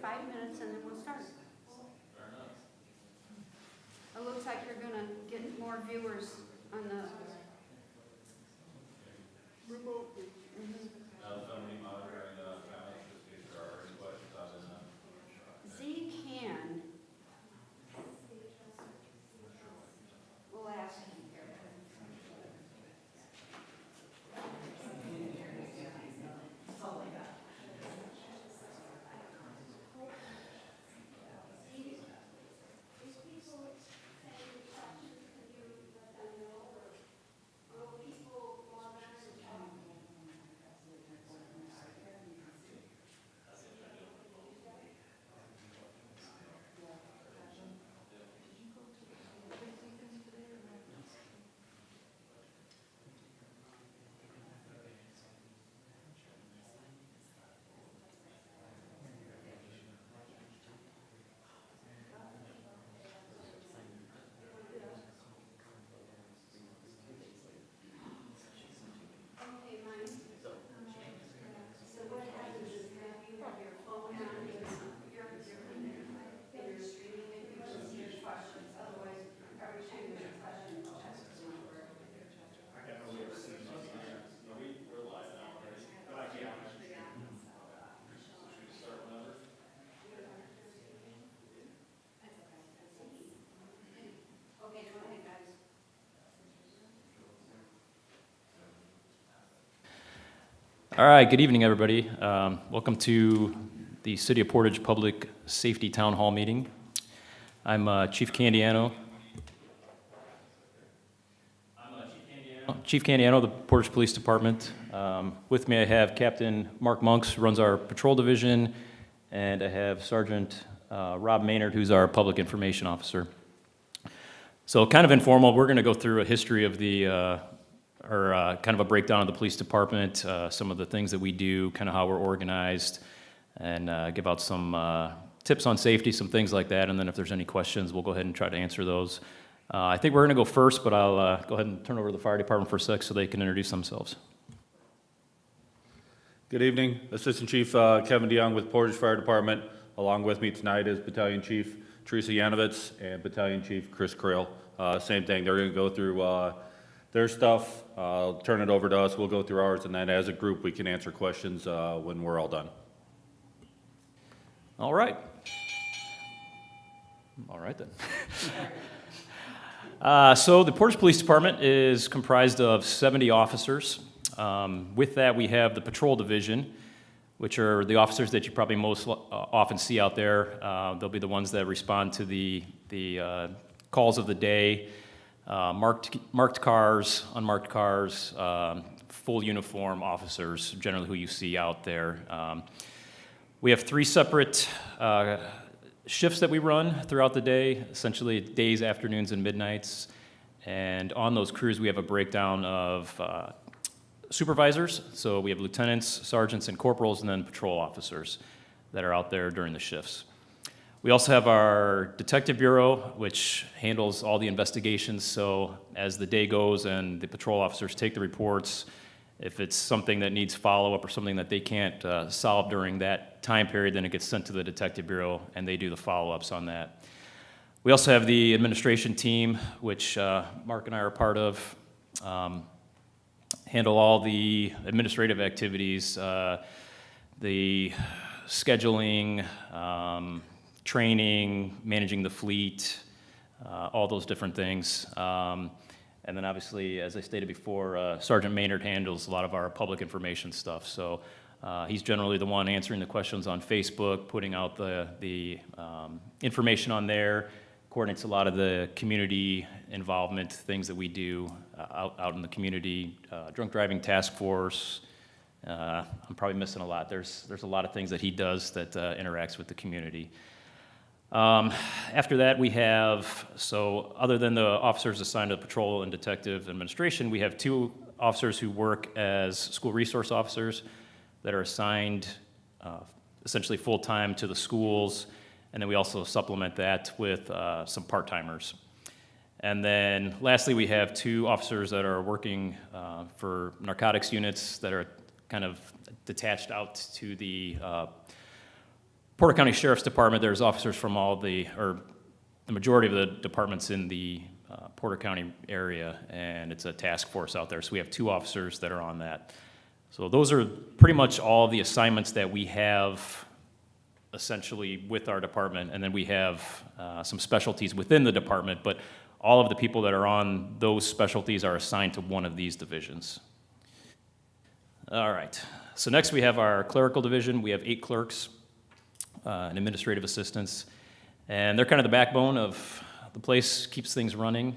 5 minutes and then we'll start. It looks like you're gonna get more viewers on the remote. Z can. We'll ask him. All right, good evening, everybody. Welcome to the City of Portage Public Safety Town Hall meeting. I'm Chief Candiano. Chief Candiano of the Portage Police Department. With me I have Captain Mark Monks, who runs our Patrol Division, and I have Sergeant Rob Maynard, who's our Public Information Officer. So kind of informal, we're going to go through a history of the kind of a breakdown of the police department, some of the things that we do, kind of how we're organized, and give out some tips on safety, some things like that, and then if there's any questions, we'll go ahead and try to answer those. I think we're going to go first, but I'll go ahead and turn over to the fire department for a sec so they can introduce themselves. Good evening, Assistant Chief Kevin DeYoung with Portage Fire Department. Along with me tonight is Battalion Chief Teresa Yanovitz and Battalion Chief Chris Creel. Same thing, they're going to go through their stuff, turn it over to us, we'll go through ours, and then as a group we can answer questions when we're all done. All right then. So the Portage Police Department is comprised of 70 officers. With that, we have the Patrol Division, which are the officers that you probably most often see out there. They'll be the ones that respond to the calls of the day, marked cars, unmarked cars, full uniform officers, generally who you see out there. We have 3 separate shifts that we run throughout the day, essentially days, afternoons, and midnights. And on those crews, we have a breakdown of supervisors. So we have lieutenants, sergeants, and corporals, and then patrol officers that are out there during the shifts. We also have our detective bureau, which handles all the investigations. So as the day goes and the patrol officers take the reports, if it's something that needs follow-up or something that they can't solve during that time period, then it gets sent to the detective bureau, and they do the follow-ups on that. We also have the administration team, which Mark and I are a part of, handle all the administrative activities, the scheduling, training, managing the fleet, all those different things. And then obviously, as I stated before, Sergeant Maynard handles a lot of our public information stuff. So he's generally the one answering the questions on Facebook, putting out the information on there, coordinates a lot of the community involvement, things that we do out in the community, drunk driving task force. I'm probably missing a lot. There's a lot of things that he does that interacts with the community. After that, we have, so other than the officers assigned to the patrol and detective administration, we have 2 officers who work as school resource officers that are assigned essentially full-time to the schools, and then we also supplement that with some part-timers. And then lastly, we have 2 officers that are working for narcotics units that are kind of detached out to the Porter County Sheriff's Department, there's officers from the majority of the departments in the Porter County area, and it's a task force out there. So we have 2 officers that are on that. So those are pretty much all the assignments that we have essentially with our department, and then we have some specialties within the department, but all of the people that are on those specialties are assigned to one of these divisions. All right, so next we have our Clerical Division. We have 8 clerks and administrative assistants, and they're kind of the backbone of the place, keeps things running.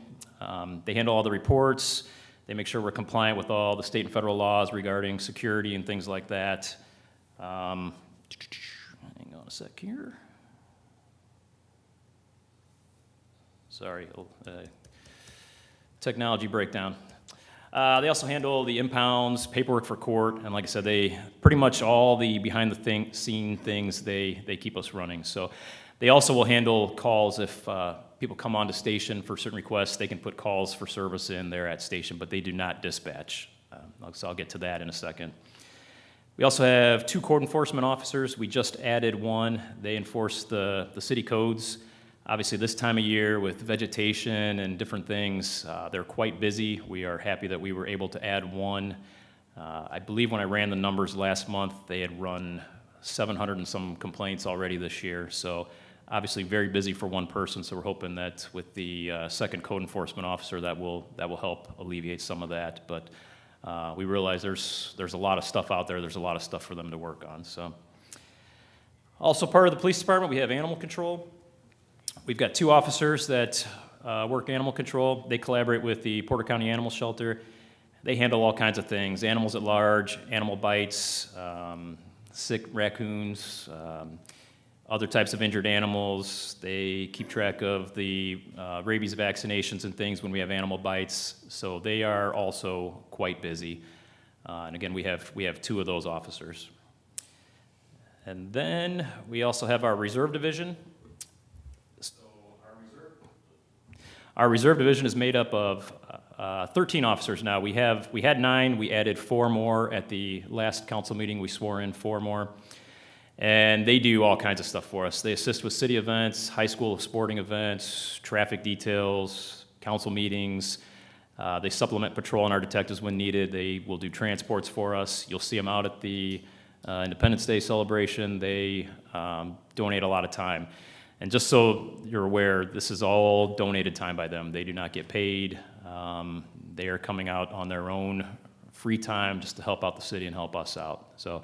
They handle all the reports. They make sure we're compliant with all the state and federal laws regarding security and things like that. Hang on a sec here. Sorry, technology breakdown. They also handle the impounds, paperwork for court, and like I said, they pretty much all the behind-the-scene things, they keep us running. So they also will handle calls if people come onto station for certain requests. They can put calls for service in there at station, but they do not dispatch. So I'll get to that in a second. We also have 2 code enforcement officers. We just added 1. They enforce the city codes. Obviously, this time of year with vegetation and different things, they're quite busy. We are happy that we were able to add 1. I believe when I ran the numbers last month, they had run 700 and some complaints already this year. So obviously very busy for 1 person. So we're hoping that with the second code enforcement officer, that will help alleviate some of that. But we realize there's a lot of stuff out there. There's a lot of stuff for them to work on. So also part of the police department, we have animal control. We've got 2 officers that work animal control. They collaborate with the Porter County Animal Shelter. They handle all kinds of things, animals at large, animal bites, sick raccoons, other types of injured animals. They keep track of the rabies vaccinations and things when we have animal bites. So they are also quite busy. And again, we have 2 of those officers. And then we also have our reserve division. Our reserve division is made up of 13 officers now. We had 9. We added 4 more at the last council meeting. We swore in 4 more. And they do all kinds of stuff for us. They assist with city events, high school sporting events, traffic details, council meetings. They supplement patrol and our detectives when needed. They will do transports for us. You'll see them out at the Independence Day celebration. They donate a lot of time. And just so you're aware, this is all donated time by them. They do not get paid. They are coming out on their own free time just to help out the city and help us out. So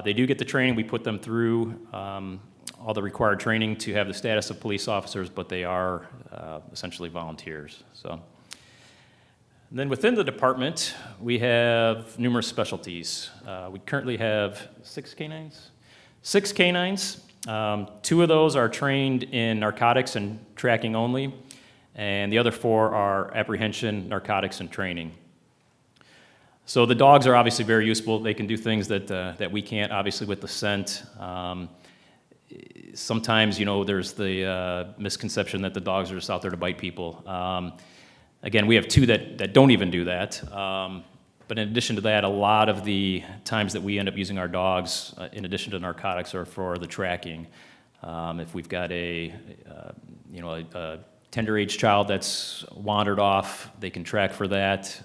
they do get the training. We put them through all the required training to have the status of police officers, but they are essentially volunteers. So. And then within the department, we have numerous specialties. We currently have 6 canines. 6 canines. 2 of those are trained in narcotics and tracking only, and the other 4 are apprehension, narcotics, and training. So the dogs are obviously very useful. They can do things that we can't, obviously, with the scent. Sometimes, there's the misconception that the dogs are just out there to bite people. Again, we have 2 that don't even do that. But in addition to that, a lot of the times that we end up using our dogs, in addition to narcotics, are for the tracking. If we've got a tender age child that's wandered off, they can track for that.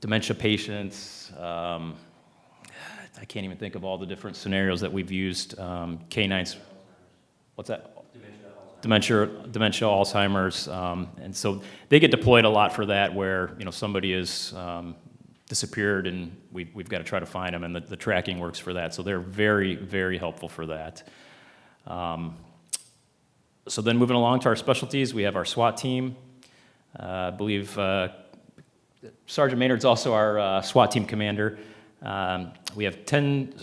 Dementia patients. I can't even think of all the different scenarios that we've used. Canines. What's that? Dementia, Alzheimer's, and so they get deployed a lot for that, where somebody is disappeared and we've got to try to find them, and the tracking works for that. So they're very, very helpful for that. So then moving along to our specialties, we have our SWAT team. I believe Sergeant Maynard's also our SWAT team commander. We have 10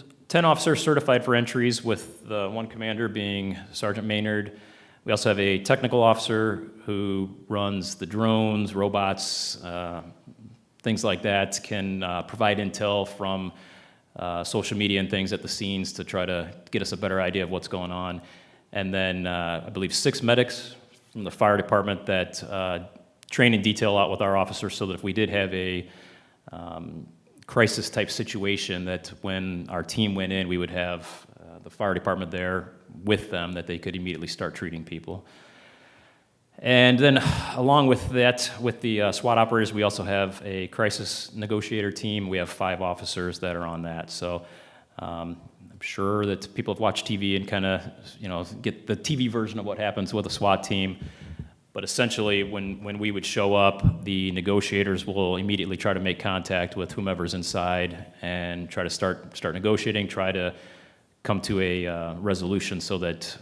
officers certified for entries, with the 1 commander being Sergeant Maynard. We also have a technical officer who runs the drones, robots, things like that, can provide intel from social media and things at the scenes to try to get us a better idea of what's going on. And then I believe 6 medics from the fire department that train and detail out with our officers, so that if we did have a crisis type situation, that when our team went in, we would have the fire department there with them, that they could immediately start treating people. And then along with that, with the SWAT operators, we also have a crisis negotiator team. We have 5 officers that are on that. So I'm sure that people have watched TV and kind of, get the TV version of what happens with a SWAT team. But essentially, when we would show up, the negotiators will immediately try to make contact with whomever's inside and try to start negotiating, try to come to a resolution so that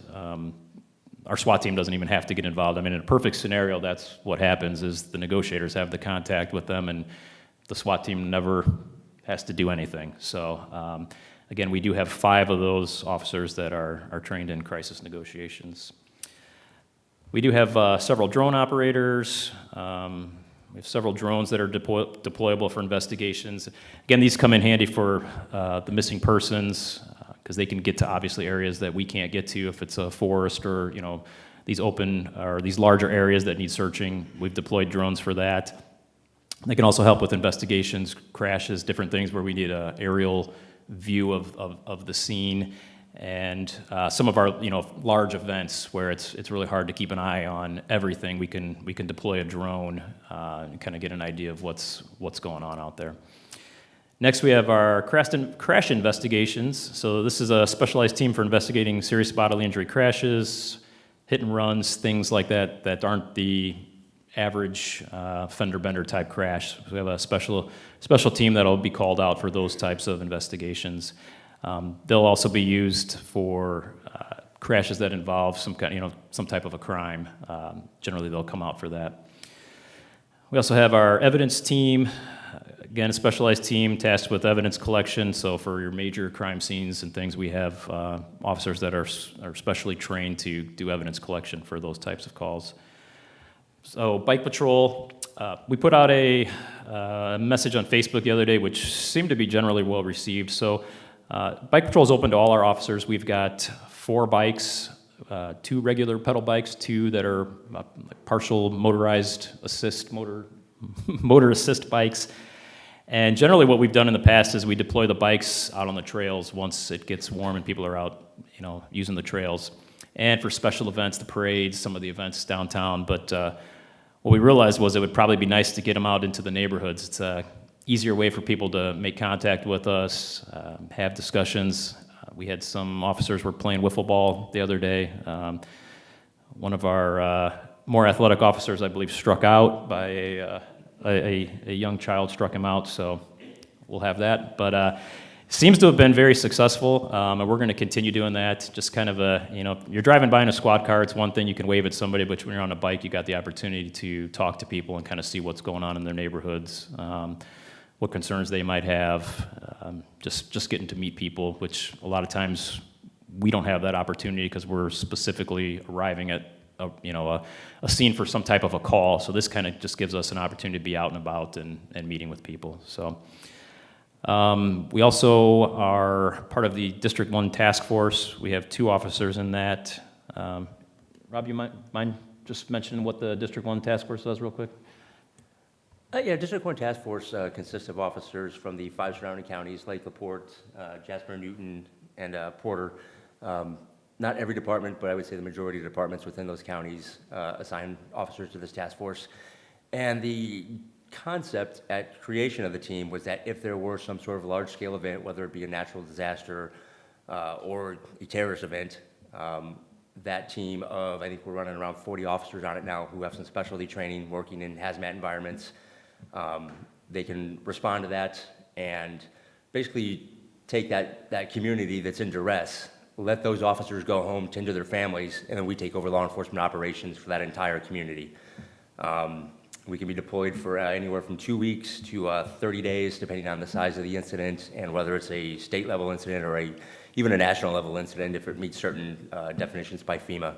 our SWAT team doesn't even have to get involved. I mean, in a perfect scenario, that's what happens, is the negotiators have the contact with them, and the SWAT team never has to do anything. So, again, we do have 5 of those officers that are trained in crisis negotiations. We do have several drone operators. We have several drones that are deployable for investigations. Again, these come in handy for the missing persons, because they can get to obviously areas that we can't get to if it's a forest or these open or these larger areas that need searching. We've deployed drones for that. They can also help with investigations, crashes, different things where we need an aerial view of the scene, and some of our large events where it's really hard to keep an eye on everything. We can deploy a drone and kind of get an idea of what's going on out there. Next, we have our crash investigations. So this is a specialized team for investigating serious bodily injury crashes, hit and runs, things like that aren't the average fender bender type crash. So we have a special team that'll be called out for those types of investigations. They'll also be used for crashes that involve some type of a crime. Generally, they'll come out for that. We also have our evidence team. Again, a specialized team tasked with evidence collection. So for your major crime scenes and things, we have officers that are specially trained to do evidence collection for those types of calls. So bike patrol, we put out a message on Facebook the other day, which seemed to be generally well received. So bike patrol is open to all our officers. We've got 4 bikes, 2 regular pedal bikes, 2 that are partial motorized motor assist bikes. And generally what we've done in the past is we deploy the bikes out on the trails once it gets warm and people are out, using the trails. And for special events, the parades, some of the events downtown. But what we realized was it would probably be nice to get them out into the neighborhoods. It's an easier way for people to make contact with us, have discussions. We had some officers were playing wiffle ball the other day. One of our more athletic officers, I believe, struck out by a young child struck him out, so we'll have that. But seems to have been very successful, and we're going to continue doing that. Just kind of you're driving by in a squad car, it's one thing, you can wave at somebody, but when you're on a bike, you got the opportunity to talk to people and kind of see what's going on in their neighborhoods, what concerns they might have, just getting to meet people, which a lot of times we don't have that opportunity because we're specifically arriving at a scene for some type of a call. So this kind of just gives us an opportunity to be out and about and meeting with people. So we also are part of the District 1 task force. We have 2 officers in that. Rob, you mind just mentioning what the District 1 task force does real quick? Yeah, District 1 task force consists of officers from the 5 surrounding counties, Lake LaPorte, Jasper, Newton, and Porter. Not every department, but I would say the majority of departments within those counties assign officers to this task force. And the concept at creation of the team was that if there were some sort of large-scale event, whether it be a natural disaster or a terrorist event, that team of, I think we're running around 40 officers on it now who have some specialty training working in hazmat environments. They can respond to that and basically take that community that's in duress, let those officers go home, tend to their families, and then we take over law enforcement operations for that entire community. We can be deployed for anywhere from 2 weeks to 30 days, depending on the size of the incident and whether it's a state-level incident or even a national-level incident if it meets certain definitions by FEMA.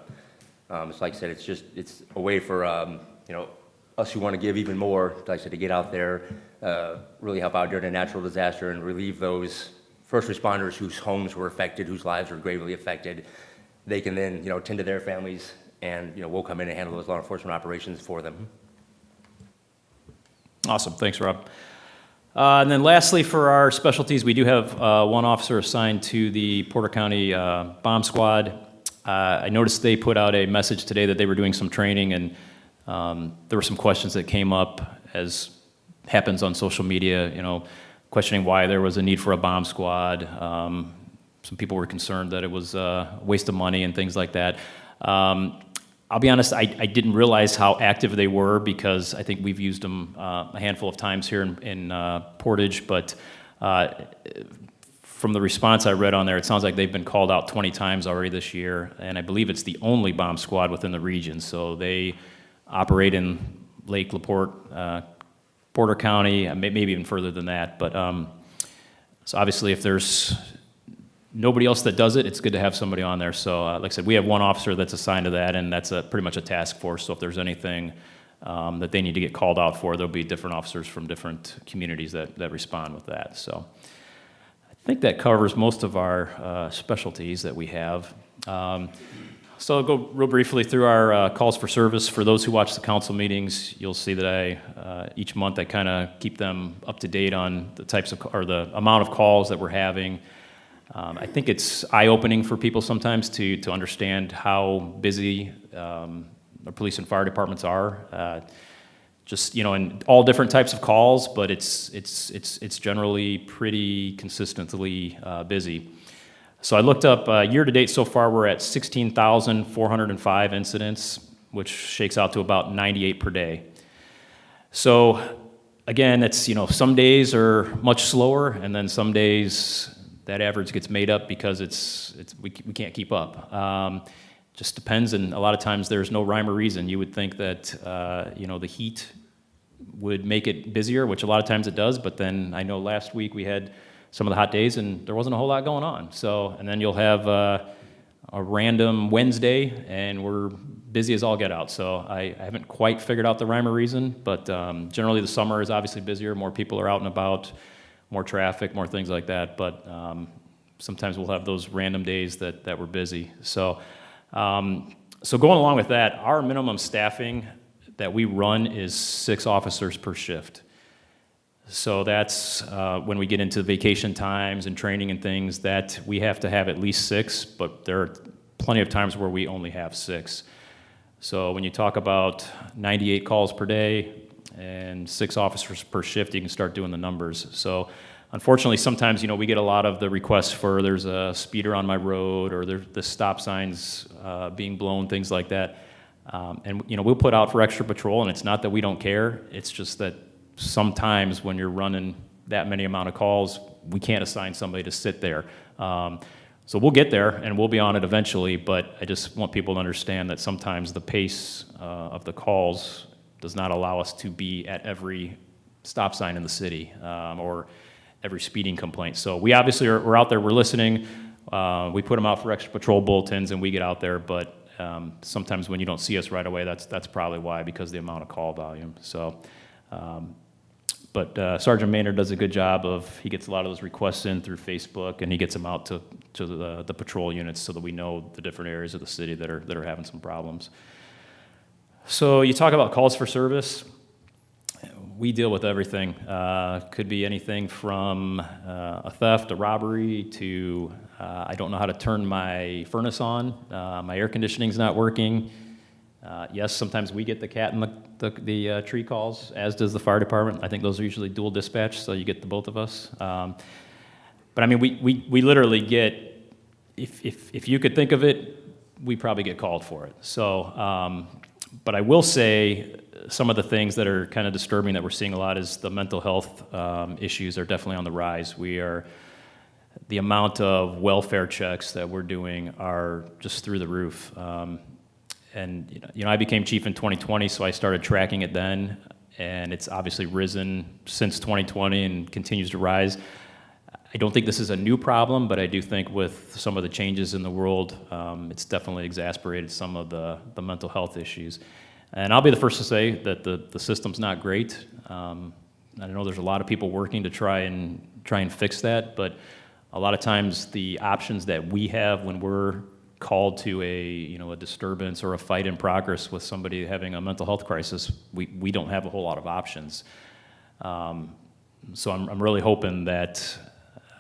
So like I said, it's a way for us who want to give even more, like I said, to get out there, really help out during a natural disaster and relieve those first responders whose homes were affected, whose lives were gravely affected. They can then, tend to their families, and we'll come in and handle those law enforcement operations for them. Awesome, thanks, Rob. And then lastly, for our specialties, we do have one officer assigned to the Porter County Bomb Squad. I noticed they put out a message today that they were doing some training, and there were some questions that came up, as happens on social media, questioning why there was a need for a bomb squad. Some people were concerned that it was a waste of money and things like that. I'll be honest, I didn't realize how active they were, because I think we've used them a handful of times here in Portage, but from the response I read on there, it sounds like they've been called out 20 times already this year, and I believe it's the only bomb squad within the region. So they operate in Lake LaPorte, Porter County, maybe even further than that. But so obviously, if there's nobody else that does it, it's good to have somebody on there. So like I said, we have one officer that's assigned to that, and that's pretty much a task force. So if there's anything that they need to get called out for, there'll be different officers from different communities that respond with that. So I think that covers most of our specialties that we have. So I'll go real briefly through our calls for service. For those who watch the council meetings, you'll see that each month I kind of keep them up to date on the types of, or the amount of calls that we're having. I think it's eye-opening for people sometimes to understand how busy our police and fire departments are. Just in all different types of calls, but it's generally pretty consistently busy. So I looked up year-to-date so far, we're at 16,405 incidents, which shakes out to about 98 per day. So again, it's, some days are much slower, and then some days that average gets made up because we can't keep up. Just depends, and a lot of times there's no rhyme or reason. You would think that, the heat would make it busier, which a lot of times it does, but then I know last week we had some of the hot days, and there wasn't a whole lot going on. So, and then you'll have a random Wednesday, and we're busy as all get out. So I haven't quite figured out the rhyme or reason, but generally the summer is obviously busier. More people are out and about, more traffic, more things like that. But sometimes we'll have those random days that we're busy. So, so going along with that, our minimum staffing that we run is 6 officers per shift. So that's when we get into vacation times and training and things, that we have to have at least 6, but there are plenty of times where we only have 6. So when you talk about 98 calls per day and 6 officers per shift, you can start doing the numbers. So unfortunately, sometimes, we get a lot of the requests for there's a speeder on my road, or there's the stop signs being blown, things like that. And we'll put out for extra patrol, and it's not that we don't care, it's just that sometimes when you're running that many amount of calls, we can't assign somebody to sit there. So we'll get there, and we'll be on it eventually, but I just want people to understand that sometimes the pace of the calls does not allow us to be at every stop sign in the city or every speeding complaint. So we obviously we're out there, we're listening, we put them out for extra patrol bulletins, and we get out there, but sometimes when you don't see us right away, that's probably why, because of the amount of call volume. So. But Sergeant Maynard does a good job he gets a lot of those requests in through Facebook, and he gets them out to the patrol units so that we know the different areas of the city that are having some problems. So you talk about calls for service. We deal with everything. Could be anything from a theft, a robbery, to I don't know how to turn my furnace on, my air conditioning's not working. Yes, sometimes we get the cat in the tree calls, as does the fire department. I think those are usually dual dispatch, so you get the both of us. But I mean, we literally get, if you could think of it, we probably get called for it. So, but I will say some of the things that are kind of disturbing that we're seeing a lot is the mental health issues are definitely on the rise. The amount of welfare checks that we're doing are just through the roof. And I became chief in 2020, so I started tracking it then, and it's obviously risen since 2020 and continues to rise. I don't think this is a new problem, but I do think with some of the changes in the world, it's definitely exacerbated some of the mental health issues. And I'll be the first to say that the system's not great. I know there's a lot of people working to try and fix that, but a lot of times the options that we have when we're called to a disturbance or a fight in progress with somebody having a mental health crisis, we don't have a whole lot of options. So I'm really hoping that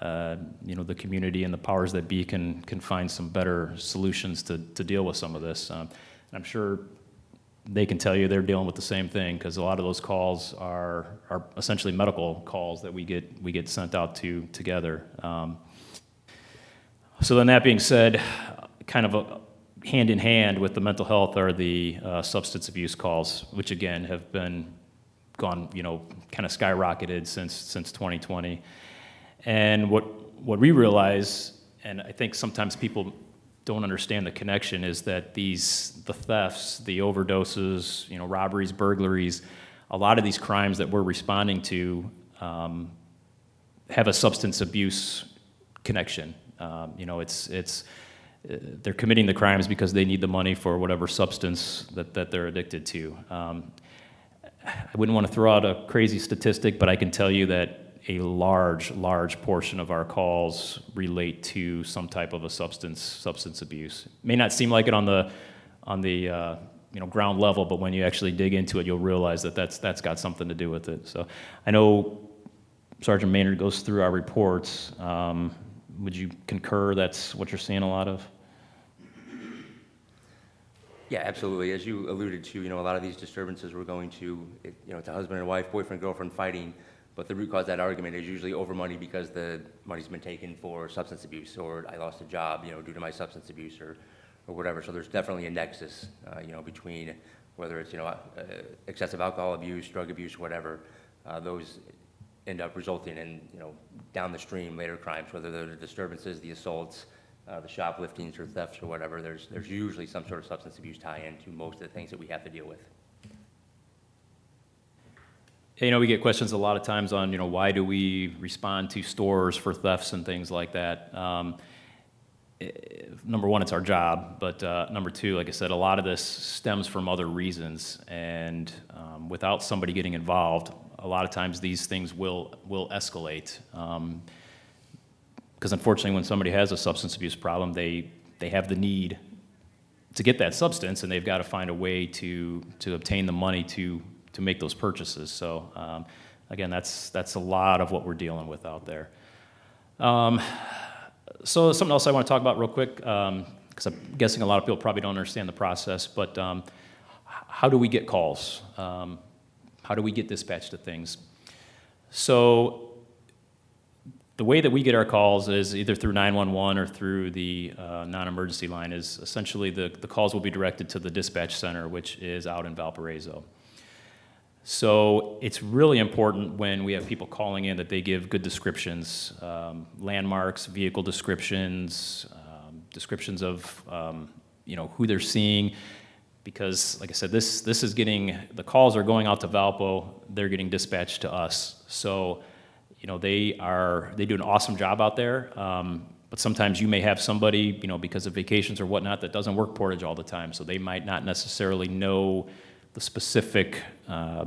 the community and the powers that be can find some better solutions to deal with some of this. And I'm sure they can tell you they're dealing with the same thing, because a lot of those calls are essentially medical calls that we get sent out together. So then that being said, kind of hand in hand with the mental health are the substance abuse calls, which again have been gone, kind of skyrocketed since 2020. And what we realize, and I think sometimes people don't understand the connection, is that the thefts, the overdoses, robberies, burglaries, a lot of these crimes that we're responding to have a substance abuse connection. They're committing the crimes because they need the money for whatever substance that they're addicted to. I wouldn't want to throw out a crazy statistic, but I can tell you that a large portion of our calls relate to some type of a substance abuse. It may not seem like it on the ground level, but when you actually dig into it, you'll realize that that's got something to do with it. So I know Sergeant Maynard goes through our reports. Would you concur that's what you're seeing a lot of? Yeah, absolutely. As you alluded to, a lot of these disturbances we're going to, it's a husband and wife, boyfriend, girlfriend fighting, but the root cause of that argument is usually over money because the money's been taken for substance abuse, or I lost a job, due to my substance abuse or whatever. So there's definitely a nexus, between whether it's, excessive alcohol abuse, drug abuse, whatever. Those end up resulting in, down the stream later crimes, whether they're the disturbances, the assaults, the shopliftings or thefts or whatever. There's usually some sort of substance abuse tie-in to most of the things that we have to deal with. We get questions a lot of times on, why do we respond to stores for thefts and things like that? Number one, it's our job, but number two, like I said, a lot of this stems from other reasons, and without somebody getting involved, a lot of times these things will escalate. Because unfortunately, when somebody has a substance abuse problem, they have the need to get that substance, and they've got to find a way to obtain the money to make those purchases. So again, that's a lot of what we're dealing with out there. So something else I want to talk about real quick, because I'm guessing a lot of people probably don't understand the process, but how do we get calls? How do we get dispatched to things? So the way that we get our calls is either through 911 or through the non-emergency line. Is essentially the calls will be directed to the dispatch center, which is out in Valparaiso. So it's really important when we have people calling in that they give good descriptions, landmarks, vehicle descriptions, descriptions of who they're seeing, because like I said, this is the calls are going out to Valpo, they're getting dispatched to us. So they do an awesome job out there, but sometimes you may have somebody because of vacations or whatnot that doesn't work Portage all the time, so they might not necessarily know the specific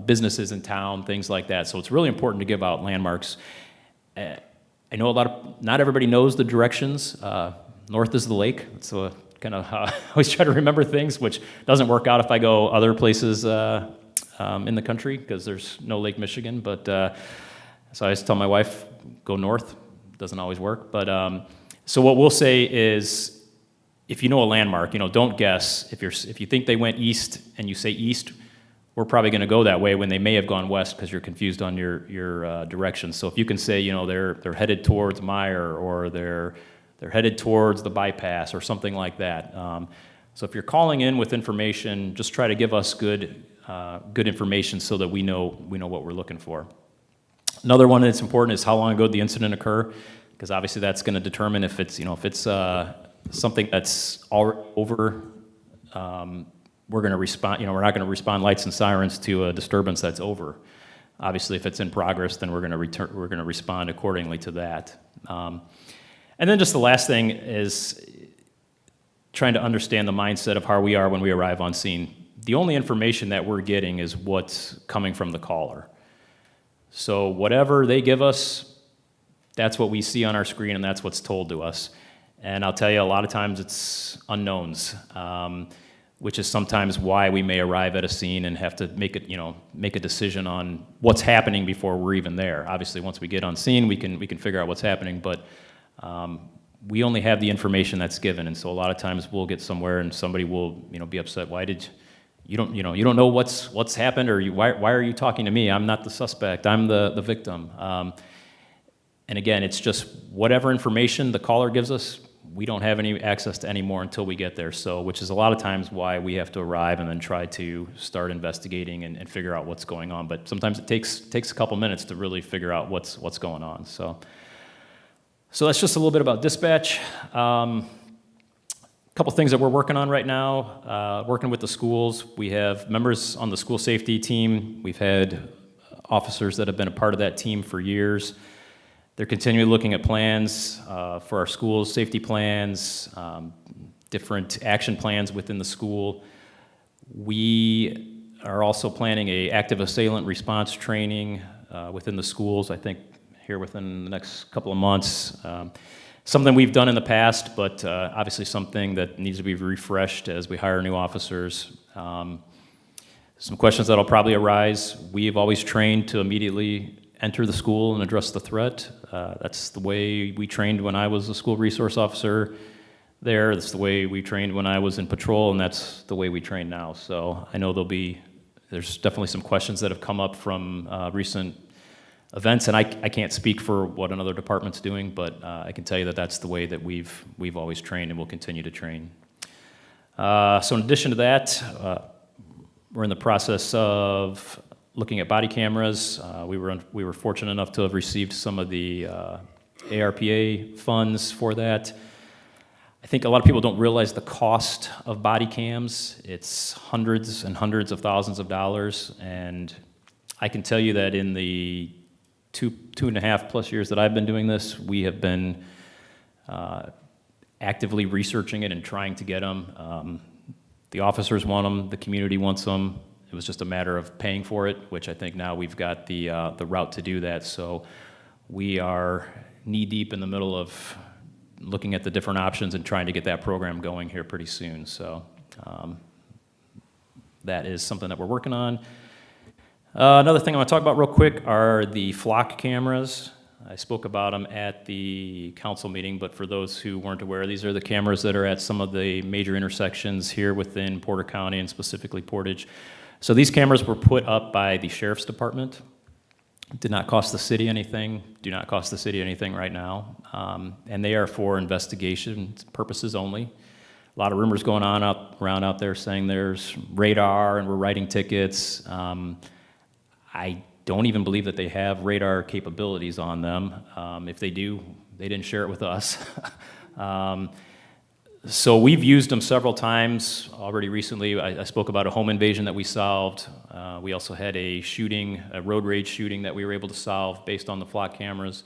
businesses in town, things like that. So it's really important to give out landmarks. I know not everybody knows the directions. North is the lake. So kind of I always try to remember things, which doesn't work out if I go other places in the country, because there's no Lake Michigan. But so I just tell my wife, go north. Doesn't always work. But so what we'll say is, if you know a landmark, don't guess. If you think they went east and you say east, we're probably going to go that way when they may have gone west because you're confused on your directions. So if you can say, they're headed towards Meyer, or they're headed towards the bypass or something like that. So if you're calling in with information, just try to give us good information so that we know what we're looking for. Another one that's important is how long ago did the incident occur, because obviously that's going to determine if it's something that's already over, we're going to respond. We're not going to respond lights and sirens to a disturbance that's over. Obviously, if it's in progress, then we're going to respond accordingly to that. And then just the last thing is trying to understand the mindset of how we are when we arrive on scene. The only information that we're getting is what's coming from the caller. So whatever they give us, that's what we see on our screen, and that's what's told to us. And I'll tell you, a lot of times it's unknowns. which is sometimes why we may arrive at a scene and have to make a decision on what's happening before we're even there. Obviously, once we get on scene, we can figure out what's happening, but we only have the information that's given, and so a lot of times we'll get somewhere and somebody will be upset. Why did you don't know what's happened, or why are you talking to me? I'm not the suspect. I'm the victim. And again, it's just whatever information the caller gives us, we don't have any access to any more until we get there. So, which is a lot of times why we have to arrive and then try to start investigating and figure out what's going on. But sometimes it takes a couple minutes to really figure out what's going on. So that's just a little bit about dispatch. A couple things that we're working on right now, working with the schools. We have members on the school safety team. We've had officers that have been a part of that team for years. They're continually looking at plans for our schools, safety plans, different action plans within the school. We are also planning an active assailant response training within the schools, I think here within the next couple of months. Something we've done in the past, but obviously something that needs to be refreshed as we hire new officers. Some questions that'll probably arise. We've always trained to immediately enter the school and address the threat. That's the way we trained when I was a school resource officer there. That's the way we trained when I was in patrol, and that's the way we train now. So I know there's definitely some questions that have come up from recent events, and I can't speak for what another department's doing, but I can tell you that that's the way that we've always trained and will continue to train. So in addition to that, we're in the process of looking at body cameras. We were fortunate enough to have received some of the ARPA funds for that. I think a lot of people don't realize the cost of body cams. It's hundreds and hundreds of thousands of dollars, and I can tell you that in the two and a half plus years that I've been doing this, we have been actively researching it and trying to get them. The officers want them, the community wants them. It was just a matter of paying for it, which I think now we've got the route to do that. So we are knee-deep in the middle of looking at the different options and trying to get that program going here pretty soon. So that is something that we're working on. Another thing I want to talk about real quick are the flock cameras. I spoke about them at the council meeting, but for those who weren't aware, these are the cameras that are at some of the major intersections here within Porter County and specifically Portage. So these cameras were put up by the Sheriff's Department. Did not cost the city anything, do not cost the city anything right now. And they are for investigation purposes only. A lot of rumors going on around out there saying there's radar and we're writing tickets. I don't even believe that they have radar capabilities on them. If they do, they didn't share it with us. So we've used them several times already recently. I spoke about a home invasion that we solved. We also had a road rage shooting that we were able to solve based on the flock cameras.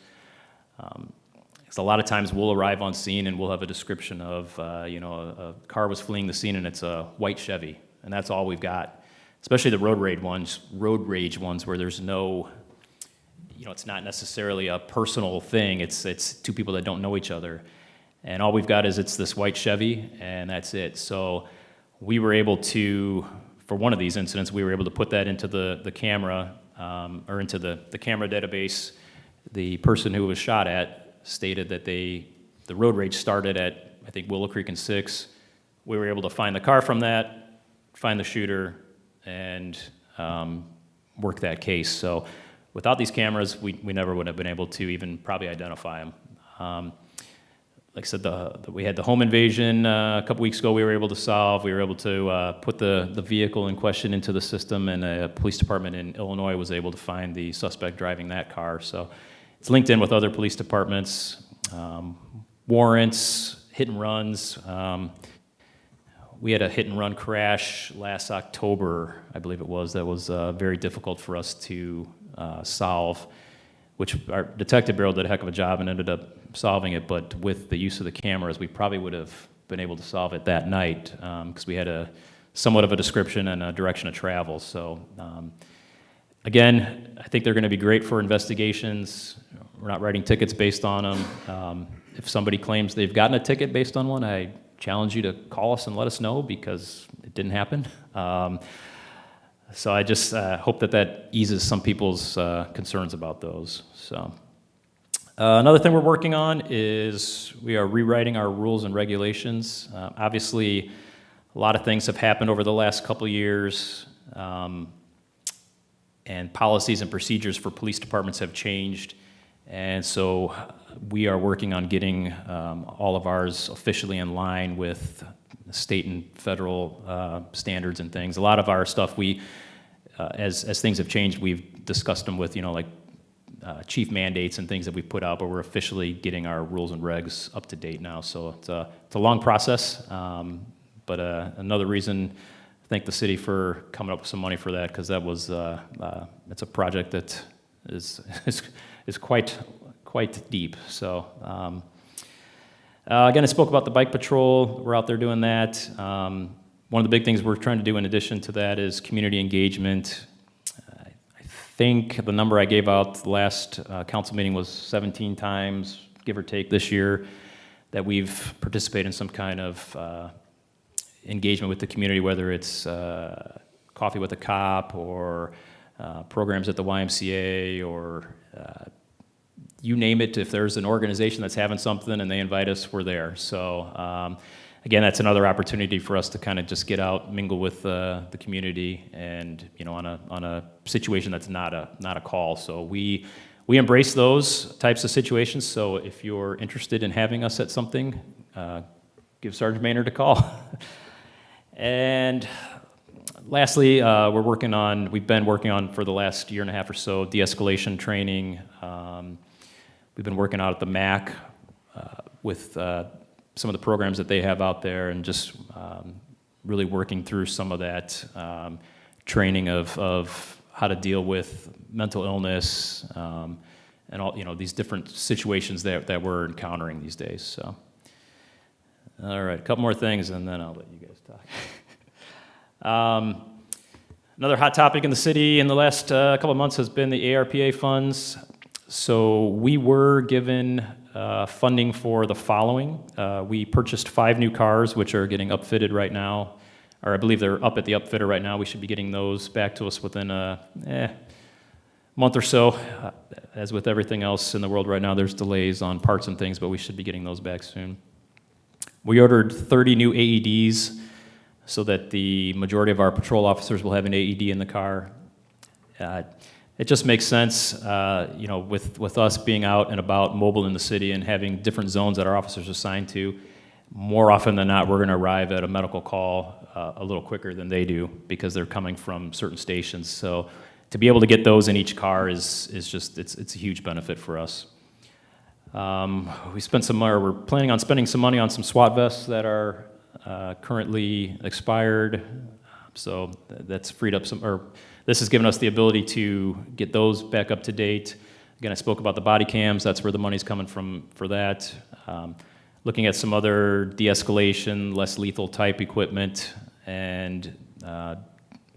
Because a lot of times we'll arrive on scene and we'll have a description of, a car was fleeing the scene and it's a white Chevy, and that's all we've got. Especially the road rage ones where there's no, it's not necessarily a personal thing. It's two people that don't know each other. And all we've got is it's this white Chevy, and that's it. So we were able to, for one of these incidents, we were able to put that into the camera, or into the camera database. The person who was shot at stated that the road rage started at, I think, Willow Creek and 6. We were able to find the car from that, find the shooter, and work that case. So without these cameras, we never would have been able to even probably identify them. Like I said, we had the home invasion a couple weeks ago we were able to solve. We were able to put the vehicle in question into the system, and a police department in Illinois was able to find the suspect driving that car. So it's linked in with other police departments. Warrants, hit and runs. We had a hit and run crash last October, I believe it was, that was very difficult for us to solve, which our detective bureau did a heck of a job and ended up solving it, but with the use of the cameras, we probably would have been able to solve it that night because we had somewhat of a description and a direction of travel. So again, I think they're going to be great for investigations. We're not writing tickets based on them. If somebody claims they've gotten a ticket based on one, I challenge you to call us and let us know, because didn't happen. So I just hope that eases some people's concerns about those. So another thing we're working on is we are rewriting our rules and regulations. Obviously, a lot of things have happened over the last couple years, and policies and procedures for police departments have changed. And so we are working on getting all of ours officially in line with state and federal standards and things. A lot of our stuff, as things have changed, we've discussed them with, like chief mandates and things that we put out, but we're officially getting our rules and regs up to date now. So it's a long process, but another reason to thank the city for coming up with some money for that, because that was it's a project that is quite deep. So again, I spoke about the bike patrol. We're out there doing that. One of the big things we're trying to do in addition to that is community engagement. I think the number I gave out the last council meeting was 17 times, give or take, this year that we've participated in some kind of engagement with the community, whether it's coffee with a cop or programs at the YMCA or you name it. If there's an organization that's having something and they invite us, we're there. So again, that's another opportunity for us to kind of just get out, mingle with the community, and on a situation that's not a call. So we embrace those types of situations. So if you're interested in having us at something, give Sergeant Maynard a call. And lastly, we've been working on for the last year and a half or so, de-escalation training. We've been working out at the MAC with some of the programs that they have out there, and just really working through some of that training of how to deal with mental illness and all these different situations that we're encountering these days. So, all right, a couple more things, and then I'll let you guys talk. Another hot topic in the city in the last couple of months has been the ARPA funds. So we were given funding for the following. We purchased 5 new cars, which are getting upfitted right now, or I believe they're up at the upfitter right now. We should be getting those back to us within a month or so. As with everything else in the world right now, there's delays on parts and things, but we should be getting those back soon. We ordered 30 new AEDs so that the majority of our patrol officers will have an AED in the car. It just makes sense, with us being out and about, mobile in the city, and having different zones that our officers are assigned to. More often than not, we're going to arrive at a medical call a little quicker than they do because they're coming from certain stations. So to be able to get those in each car is just it's a huge benefit for us. We're planning on spending some money on some SWAT vests that are currently expired. So that's freed up this has given us the ability to get those back up to date. Again, I spoke about the body cams. That's where the money's coming from for that. Looking at some other de-escalation, less lethal type equipment, and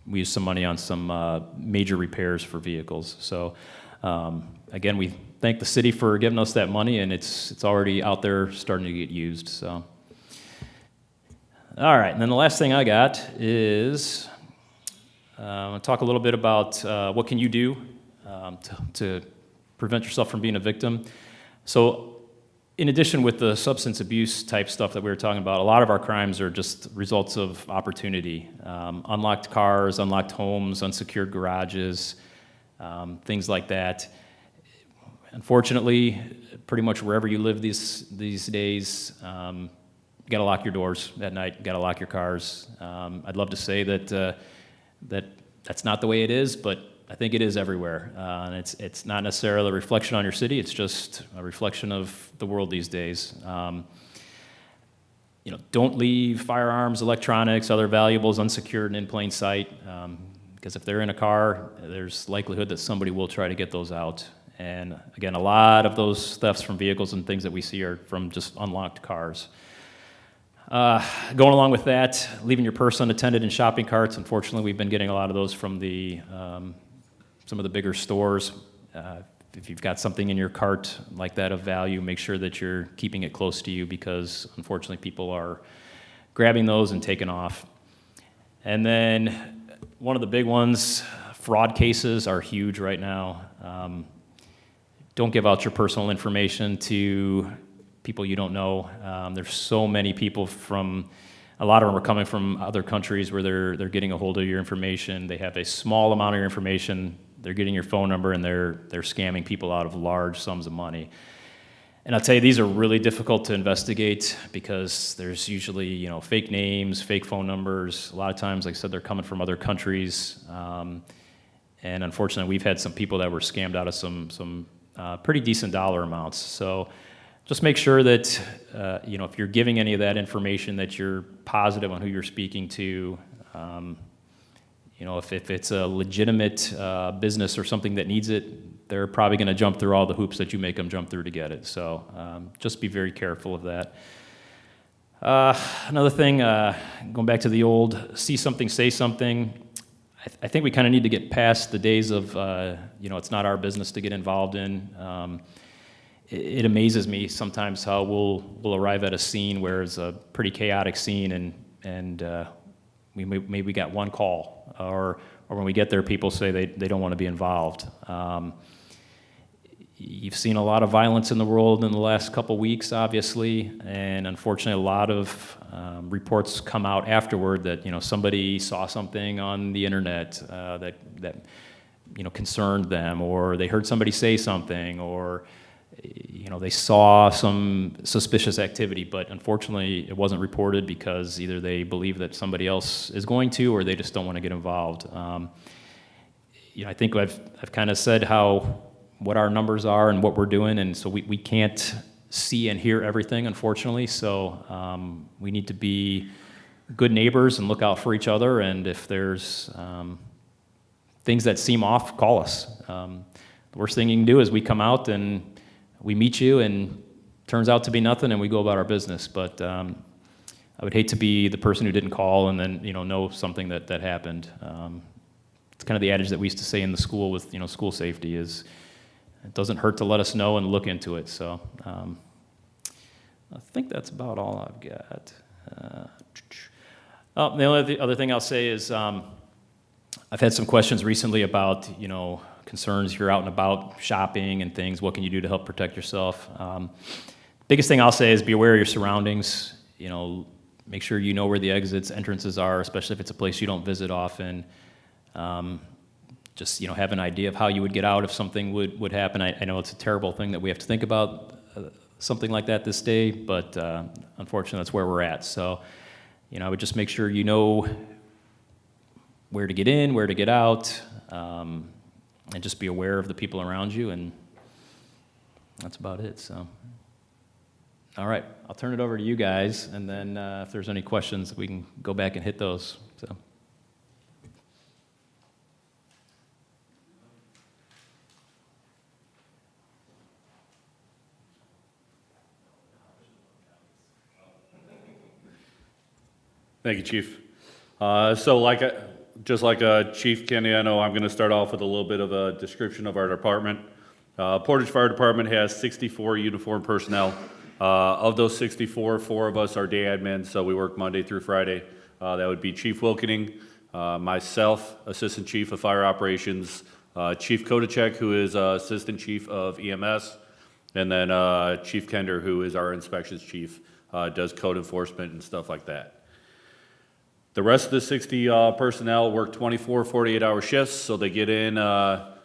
we used some money on some major repairs for vehicles. So again, we thank the city for giving us that money, and it's already out there starting to get used. So, all right, and then the last thing I got is I'll talk a little bit about what can you do to prevent yourself from being a victim. So in addition with the substance abuse type stuff that we were talking about, a lot of our crimes are just results of opportunity. Unlocked cars, unlocked homes, unsecured garages, things like that. Unfortunately, pretty much wherever you live these days, you got to lock your doors at night, you got to lock your cars. I'd love to say that's not the way it is, but I think it is everywhere. And it's not necessarily a reflection on your city, it's just a reflection of the world these days. Don't leave firearms, electronics, other valuables unsecured and in plain sight, because if they're in a car, there's likelihood that somebody will try to get those out. And again, a lot of those thefts from vehicles and things that we see are from just unlocked cars. Going along with that, leaving your purse unattended in shopping carts. Unfortunately, we've been getting a lot of those from some of the bigger stores. If you've got something in your cart like that of value, make sure that you're keeping it close to you, because unfortunately people are grabbing those and taking off. And then one of the big ones, fraud cases are huge right now. Don't give out your personal information to people you don't know. There's so many people a lot of them are coming from other countries where they're getting a hold of your information. They have a small amount of your information. They're getting your phone number and they're scamming people out of large sums of money. And I'll tell you, these are really difficult to investigate because there's usually, fake names, fake phone numbers. A lot of times, like I said, they're coming from other countries. And unfortunately, we've had some people that were scammed out of some pretty decent dollar amounts. So just make sure that, if you're giving any of that information, that you're positive on who you're speaking to. If it's a legitimate business or something that needs it, they're probably going to jump through all the hoops that you make them jump through to get it. So just be very careful of that. Another thing, going back to the old see something, say something, I think we kind of need to get past the days of, it's not our business to get involved in. It amazes me sometimes how we'll arrive at a scene where it's a pretty chaotic scene and we maybe got one call, or when we get there, people say they don't want to be involved. You've seen a lot of violence in the world in the last couple weeks, obviously, and unfortunately, a lot of reports come out afterward that somebody saw something on the internet that concerned them, or they heard somebody say something, or they saw some suspicious activity, but unfortunately, it wasn't reported because either they believe that somebody else is going to, or they just don't want to get involved. I think I've kind of said what our numbers are and what we're doing, and so we can't see and hear everything, unfortunately, so we need to be good neighbors and look out for each other, and if there's things that seem off, call us. The worst thing you can do is we come out and we meet you and turns out to be nothing and we go about our business, but I would hate to be the person who didn't call and then know something that happened. It's kind of the adage that we used to say in the school with school safety is, it doesn't hurt to let us know and look into it. So I think that's about all I've got. The only other thing I'll say is I've had some questions recently about, concerns if you're out and about shopping and things. What can you do to help protect yourself? Biggest thing I'll say is be aware of your surroundings. Make sure you know where the exits, entrances are, especially if it's a place you don't visit often. Just have an idea of how you would get out if something would happen. I know it's a terrible thing that we have to think about something like that this day, but unfortunately that's where we're at. So, I would just make sure you know where to get in, where to get out, and just be aware of the people around you, and that's about it. So, all right, I'll turn it over to you guys, and then if there's any questions, we can go back and hit those. So. Thank you, Chief. Just like Chief Candiano, I'm going to start off with a little bit of a description of our department. Portage Fire Department has 64 uniformed personnel. Of those 64, 4 of us are day admins, so we work Monday through Friday. That would be Chief Wilkening, myself, Assistant Chief of Fire Operations, Chief Kodacek, who is Assistant Chief of EMS, and then Chief Kender, who is our Inspections Chief, does code enforcement and stuff like that. The rest of the 60 personnel work 24, 48-hour shifts, so they get in,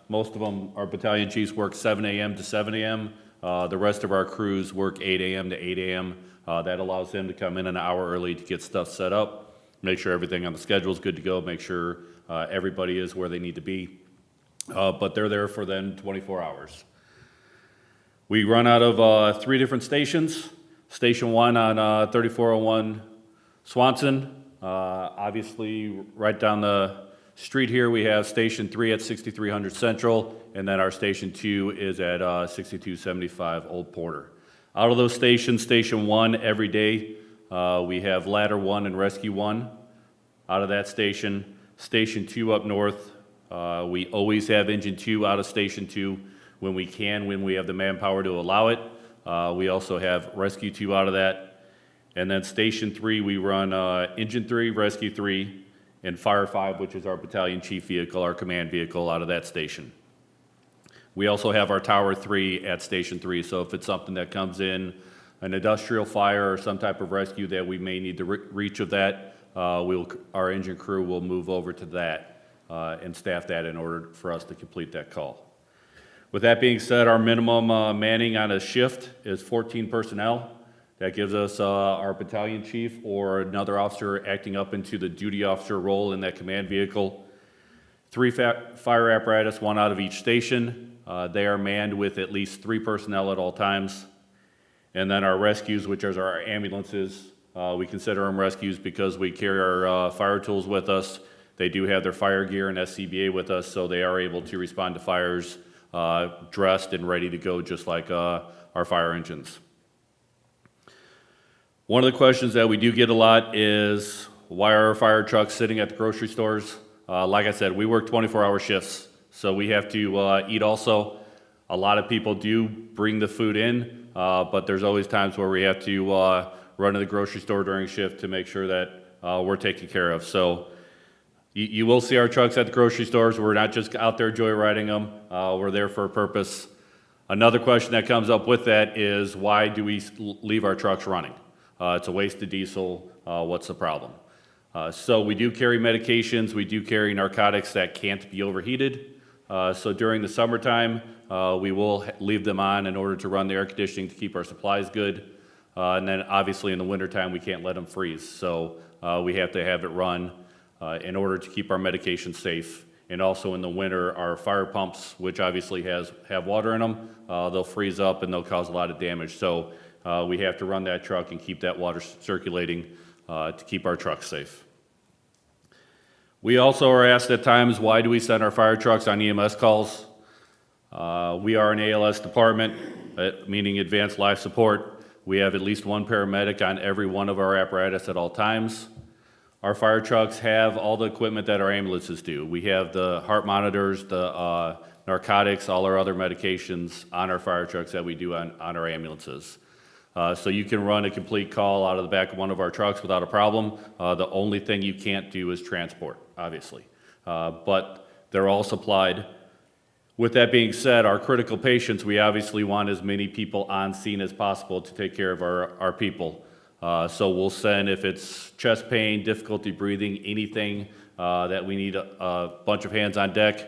most of them, our battalion chiefs work 7 a.m. to 7 a.m. The rest of our crews work 8 a.m. to 8 a.m. That allows them to come in an hour early to get stuff set up, make sure everything on the schedule is good to go, make sure everybody is where they need to be. But they're there for then 24 hours. We run out of 3 different stations. Station 1 on 3401 Swanson. Obviously, right down the street here, we have Station 3 at 6300 Central, and then our Station 2 is at 6275 Old Porter. Out of those stations, Station 1 every day, we have Ladder 1 and Rescue 1. Out of that station, Station 2 up north, we always have Engine 2 out of Station 2 when we can, when we have the manpower to allow it. We also have Rescue 2 out of that. And then Station 3, we run Engine 3, Rescue 3, and Fire 5, which is our battalion chief vehicle, our command vehicle out of that station. We also have our Tower 3 at Station 3, so if it's something that comes in, an industrial fire or some type of rescue that we may need the reach of that, our engine crew will move over to that and staff that in order for us to complete that call. With that being said, our minimum manning on a shift is 14 personnel. That gives us our battalion chief or another officer acting up into the duty officer role in that command vehicle. 3 fire apparatus, 1 out of each station. They are manned with at least 3 personnel at all times. And then our rescues, which are our ambulances, we consider them rescues because we carry our fire tools with us. They do have their fire gear and Scba with us, so they are able to respond to fires dressed and ready to go, just like our fire engines. One of the questions that we do get a lot is, why are our fire trucks sitting at the grocery stores? Like I said, we work 24-hour shifts, so we have to eat also. A lot of people do bring the food in, but there's always times where we have to run to the grocery store during shift to make sure that we're taken care of. So you will see our trucks at the grocery stores. We're not just out there joyriding them. We're there for a purpose. Another question that comes up with that is, why do we leave our trucks running? It's a waste of diesel. What's the problem? So we do carry medications. We do carry narcotics that can't be overheated. So during the summertime, we will leave them on in order to run the air conditioning to keep our supplies good. And then obviously in the wintertime, we can't let them freeze. So we have to have it run in order to keep our medication safe. And also in the winter, our fire pumps, which obviously have water in them, they'll freeze up and they'll cause a lot of damage. So we have to run that truck and keep that water circulating to keep our trucks safe. We also are asked at times, why do we send our fire trucks on EMS calls? We are an ALS department, meaning Advanced Life Support. We have at least 1 paramedic on every one of our apparatus at all times. Our fire trucks have all the equipment that our ambulances do. We have the heart monitors, the narcotics, all our other medications on our fire trucks that we do on our ambulances. So you can run a complete call out of the back of one of our trucks without a problem. The only thing you can't do is transport, obviously. But they're all supplied. With that being said, our critical patients, we obviously want as many people on scene as possible to take care of our people. So we'll send, if it's chest pain, difficulty breathing, anything that we need a bunch of hands on deck,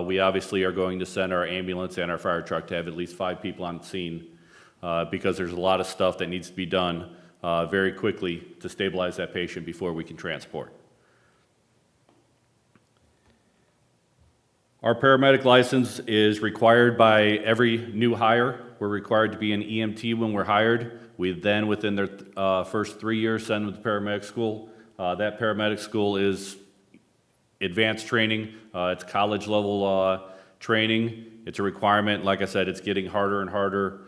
we obviously are going to send our ambulance and our fire truck to have at least 5 people on scene. Because there's a lot of stuff that needs to be done very quickly to stabilize that patient before we can transport. Our paramedic license is required by every new hire. We're required to be an EMT when we're hired. We then, within their first 3 years, send them to paramedic school. That paramedic school is advanced training. It's college level training. It's a requirement. Like I said, it's getting harder and harder.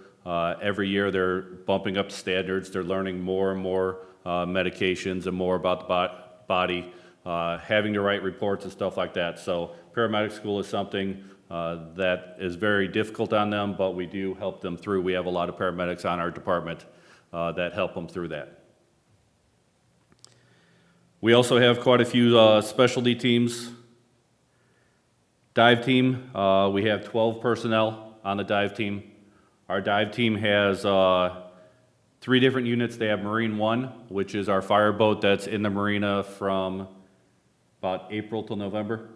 Every year they're bumping up the standards. They're learning more and more medications and more about the body, having to write reports and stuff like that. So paramedic school is something that is very difficult on them, but we do help them through. We have a lot of paramedics on our department that help them through that. We also have quite a few specialty teams. Dive team, we have 12 personnel on the dive team. Our dive team has 3 different units. They have Marine 1, which is our fireboat that's in the marina from about April till November.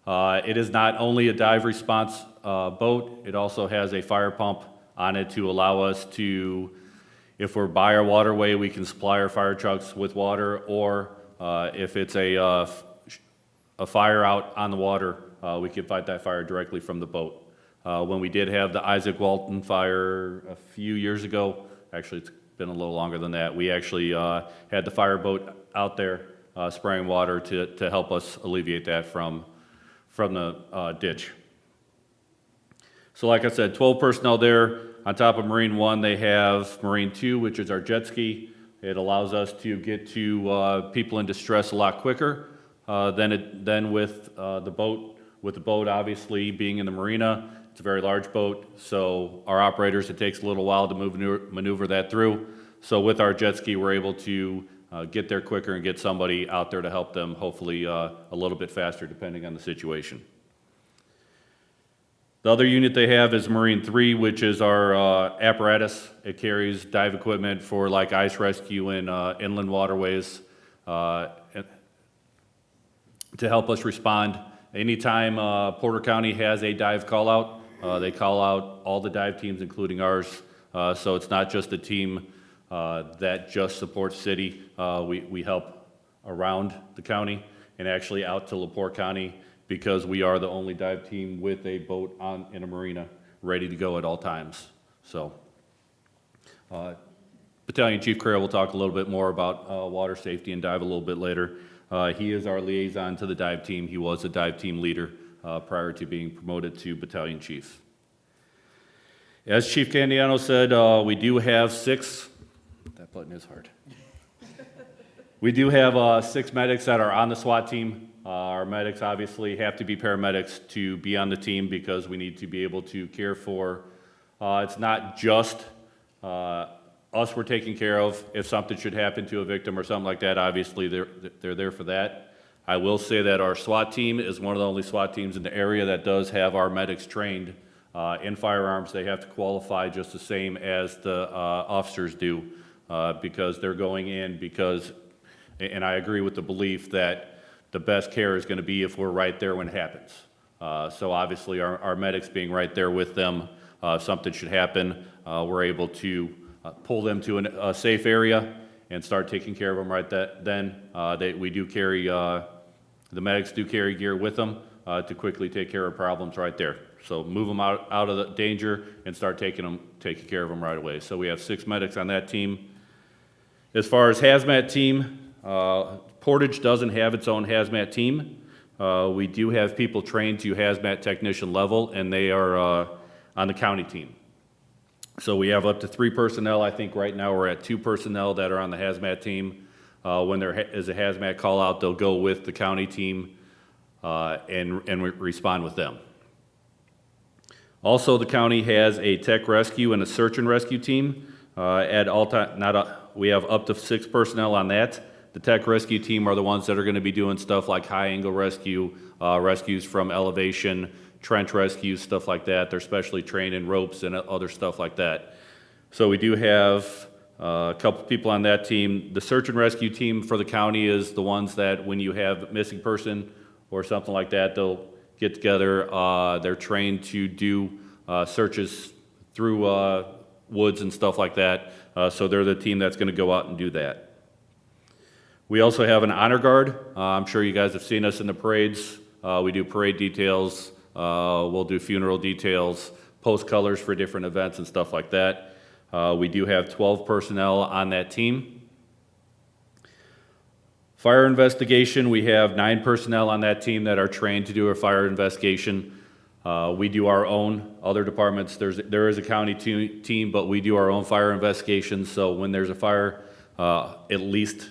It is not only a dive response boat, it also has a fire pump on it to allow us to, if we're by our waterway, we can supply our fire trucks with water, or if it's a fire out on the water, we can fight that fire directly from the boat. When we did have the Isaac Walton fire a few years ago, actually it's been a little longer than that, we actually had the fireboat out there spraying water to help us alleviate that from the ditch. So like I said, 12 personnel there. On top of Marine 1, they have Marine 2, which is our jet ski. It allows us to get to people in distress a lot quicker than with the boat. With the boat obviously being in the marina, it's a very large boat, so our operators, it takes a little while to maneuver that through. So with our jet ski, we're able to get there quicker and get somebody out there to help them, hopefully a little bit faster depending on the situation. The other unit they have is Marine 3, which is our apparatus. It carries dive equipment for like ice rescue in inland waterways to help us respond. Anytime Porter County has a dive call out, they call out all the dive teams, including ours. So it's not just a team that just supports city. We help around the county and actually out to LaPorte County, because we are the only dive team with a boat in a marina ready to go at all times. So Battalion Chief Crail will talk a little bit more about water safety and dive a little bit later. He is our liaison to the dive team. He was a dive team leader prior to being promoted to battalion chief. As Chief Candiano said, we do have that button is hard. We do have 6 medics that are on the SWAT team. Our medics obviously have to be paramedics to be on the team, because we need to be able to care for, it's not just us we're taking care of. If something should happen to a victim or something like that, obviously they're there for that. I will say that our SWAT team is one of the only SWAT teams in the area that does have our medics trained in firearms. They have to qualify just the same as the officers do, because they're going in and I agree with the belief that the best care is going to be if we're right there when it happens. So obviously our medics being right there with them, if something should happen, we're able to pull them to a safe area and start taking care of them right then. We do carry, the medics do carry gear with them to quickly take care of problems right there. So move them out of the danger and start taking care of them right away. So we have 6 medics on that team. As far as hazmat team, Portage doesn't have its own hazmat team. We do have people trained to hazmat technician level, and they are on the county team. So we have up to 3 personnel. I think right now we're at 2 personnel that are on the hazmat team. When there is a hazmat call out, they'll go with the county team and respond with them. Also, the county has a tech rescue and a search and rescue team. At all time, we have up to 6 personnel on that. The tech rescue team are the ones that are going to be doing stuff like high angle rescue, rescues from elevation, trench rescues, stuff like that. They're specially trained in ropes and other stuff like that. So we do have a couple people on that team. The search and rescue team for the county is the ones that when you have a missing person or something like that, they'll get together. They're trained to do searches through woods and stuff like that. So they're the team that's going to go out and do that. We also have an honor guard. I'm sure you guys have seen us in the parades. We do parade details. We'll do funeral details, post colors for different events and stuff like that. We do have 12 personnel on that team. Fire investigation, we have 9 personnel on that team that are trained to do a fire investigation. We do our own. Other departments, there is a county team, but we do our own fire investigations. So when there's a fire, at least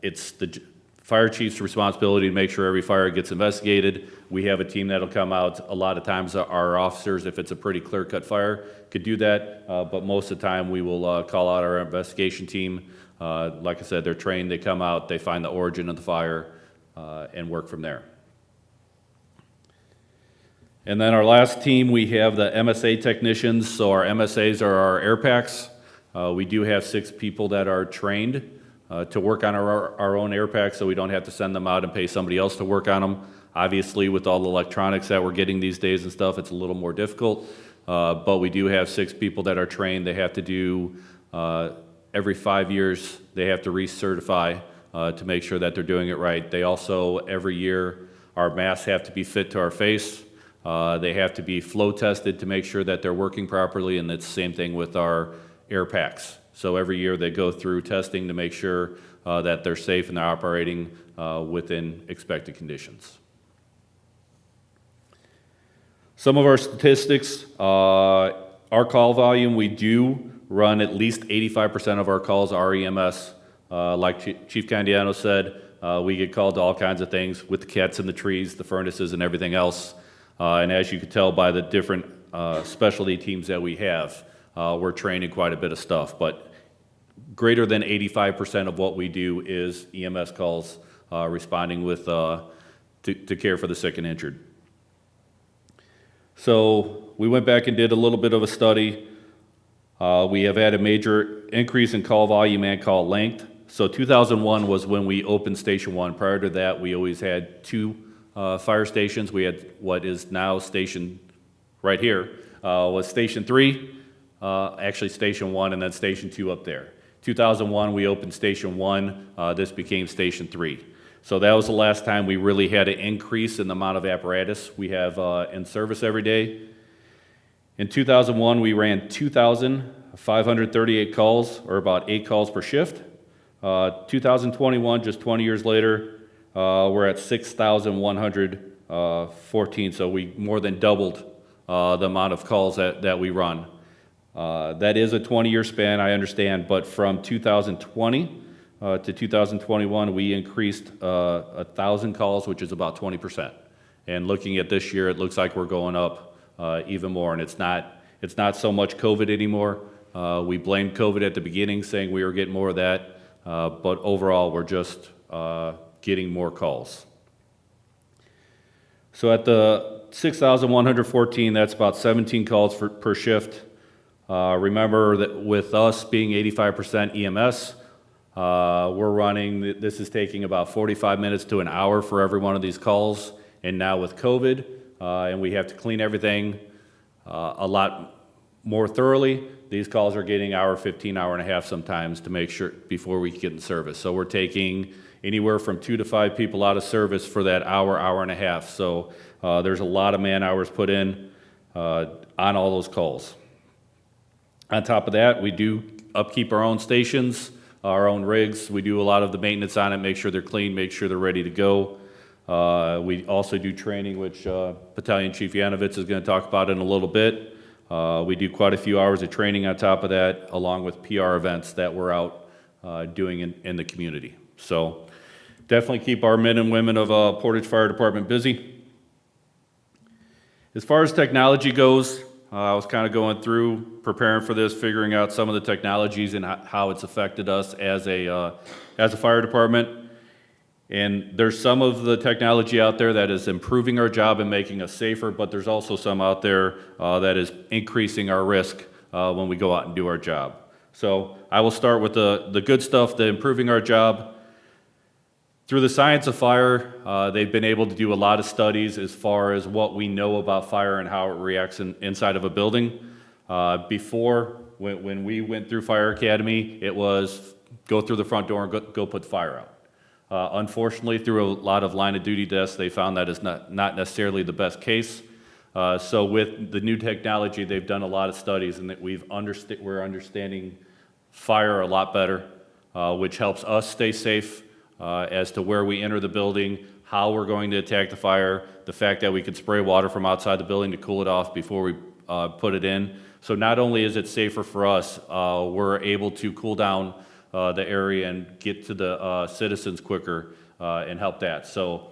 it's the fire chief's responsibility to make sure every fire gets investigated. We have a team that'll come out. A lot of times our officers, if it's a pretty clear-cut fire, could do that, but most of the time we will call out our investigation team. Like I said, they're trained, they come out, they find the origin of the fire, and work from there. And then our last team, we have the MSA Technicians. So our MSAs are our air packs. We do have 6 people that are trained to work on our own air packs, so we don't have to send them out and pay somebody else to work on them. Obviously, with all the electronics that we're getting these days and stuff, it's a little more difficult. But we do have 6 people that are trained. They have to do, every 5 years, they have to recertify to make sure that they're doing it right. They also, every year, our masks have to be fit to our face. They have to be flow tested to make sure that they're working properly, and it's the same thing with our air packs. So every year they go through testing to make sure that they're safe and they're operating within expected conditions. Some of our statistics, our call volume, we do run at least 85% of our calls are EMS. Like Chief Candiano said, we get called to all kinds of things with the cats in the trees, the furnaces, and everything else. And as you can tell by the different specialty teams that we have, we're training quite a bit of stuff. But greater than 85% of what we do is EMS calls, responding with, to care for the sick and injured. So we went back and did a little bit of a study. We have had a major increase in call volume and call length. So 2001 was when we opened Station 1. Prior to that, we always had 2 fire stations. We had what is now Station, right here, was Station 3, actually Station 1, and then Station 2 up there. 2001, we opened Station 1. This became Station 3. So that was the last time we really had an increase in the amount of apparatus we have in service every day. In 2001, we ran 2,538 calls, or about 8 calls per shift. 2021, just 20 years later, we're at 6,114, so we more than doubled the amount of calls that we run. That is a 20-year span, I understand, but from 2020 to 2021, we increased 1,000 calls, which is about 20%. And looking at this year, it looks like we're going up even more, and it's not so much COVID anymore. We blamed COVID at the beginning, saying we were getting more of that, but overall, we're just getting more calls. So at the 6,114, that's about 17 calls per shift. Remember that with us being 85% EMS, we're running, this is taking about 45 minutes to an hour for every one of these calls. And now with COVID, and we have to clean everything a lot more thoroughly, these calls are getting hour 15, hour and a half sometimes to make sure before we get in service. So we're taking anywhere from 2 to 5 people out of service for that hour, hour and a half. So there's a lot of man hours put in on all those calls. On top of that, we do upkeep our own stations, our own rigs. We do a lot of the maintenance on it, make sure they're clean, make sure they're ready to go. We also do training, which Battalion Chief Yanovitz is going to talk about in a little bit. We do quite a few hours of training on top of that, along with PR events that we're out doing in the community. So definitely keep our men and women of Portage Fire Department busy. As far as technology goes, I was kind of going through, preparing for this, figuring out some of the technologies and how it's affected us as a fire department. And there's some of the technology out there that is improving our job and making us safer, but there's also some out there that is increasing our risk when we go out and do our job. So I will start with the good stuff, the improving our job. Through the science of fire, they've been able to do a lot of studies as far as what we know about fire and how it reacts inside of a building. Before, when we went through Fire Academy, it was go through the front door and go put the fire out. Unfortunately, through a lot of line of duty tests, they found that is not necessarily the best case. So with the new technology, they've done a lot of studies, and that we're understanding fire a lot better, which helps us stay safe as to where we enter the building, how we're going to attack the fire, the fact that we can spray water from outside the building to cool it off before we put it in. So not only is it safer for us, we're able to cool down the area and get to the citizens quicker and help that. So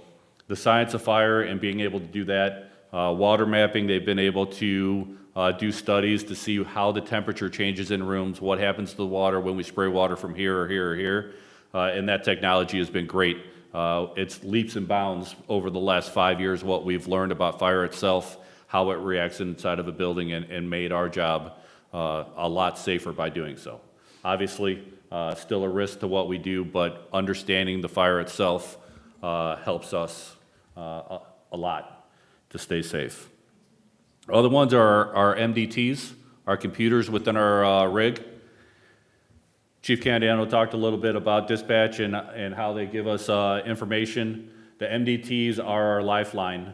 the science of fire and being able to do that, water mapping, they've been able to do studies to see how the temperature changes in rooms, what happens to the water when we spray water from here or here or here. And that technology has been great. It's leaps and bounds over the last 5 years, what we've learned about fire itself, how it reacts inside of a building, and made our job a lot safer by doing so. Obviously, still a risk to what we do, but understanding the fire itself helps us a lot to stay safe. Other ones are our MDTs, our computers within our rig. Chief Candiano talked a little bit about dispatch and how they give us information. The MDTs are our lifeline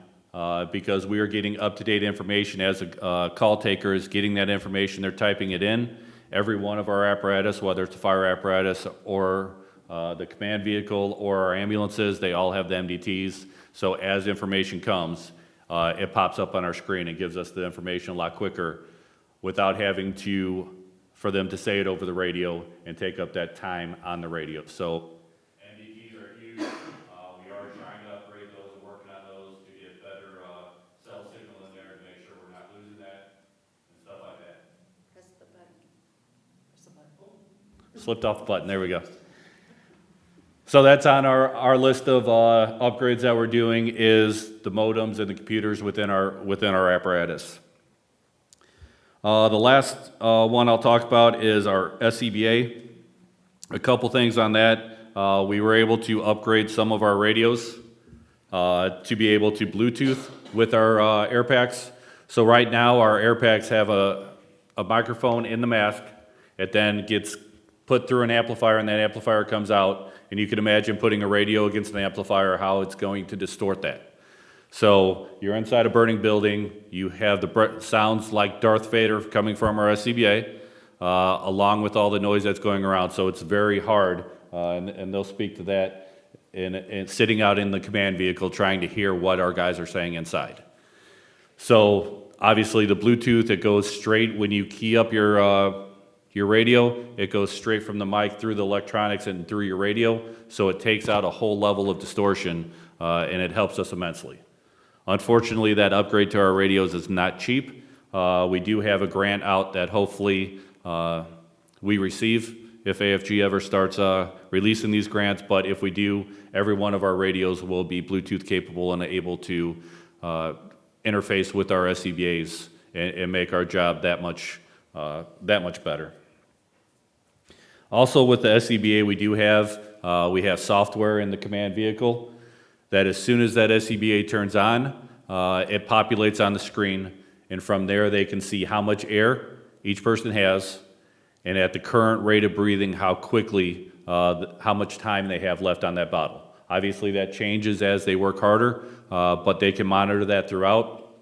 because we are getting up-to-date information as a call taker is getting that information, they're typing it in. Every one of our apparatus, whether it's the fire apparatus or the command vehicle or our ambulances, they all have the MDTs. So as information comes, it pops up on our screen and gives us the information a lot quicker without having for them to say it over the radio and take up that time on the radio. So MDTs are huge. We are trying to upgrade those and working on those to get better cell signal in there to make sure we're not losing that and stuff like that. Press the button. Press the button. Slipped off the button, there we go. So that's on our list of upgrades that we're doing is the modems and the computers within our apparatus. The last one I'll talk about is our Scba. A couple things on that. We were able to upgrade some of our radios to be able to Bluetooth with our air packs. So right now our air packs have a microphone in the mask. It then gets put through an amplifier and that amplifier comes out. And you can imagine putting a radio against an amplifier, how it's going to distort that. So you're inside a burning building, you have the sounds like Darth Vader coming from our Scba, along with all the noise that's going around. So it's very hard, and they'll speak to that, in sitting out in the command vehicle trying to hear what our guys are saying inside. So obviously the Bluetooth, it goes straight when you key up your radio, it goes straight from the mic through the electronics and through your radio, so it takes out a whole level of distortion, and it helps us immensely. Unfortunately, that upgrade to our radios is not cheap. We do have a grant out that hopefully we receive if AFG ever starts releasing these grants, but if we do, every one of our radios will be Bluetooth capable and able to interface with our SCBAs and make our job that much better. Also with the Scba, we have software in the command vehicle that as soon as that Scba turns on, it populates on the screen, and from there they can see how much air each person has, and at the current rate of breathing, how quickly, how much time they have left on that bottle. Obviously that changes as they work harder, but they can monitor that throughout.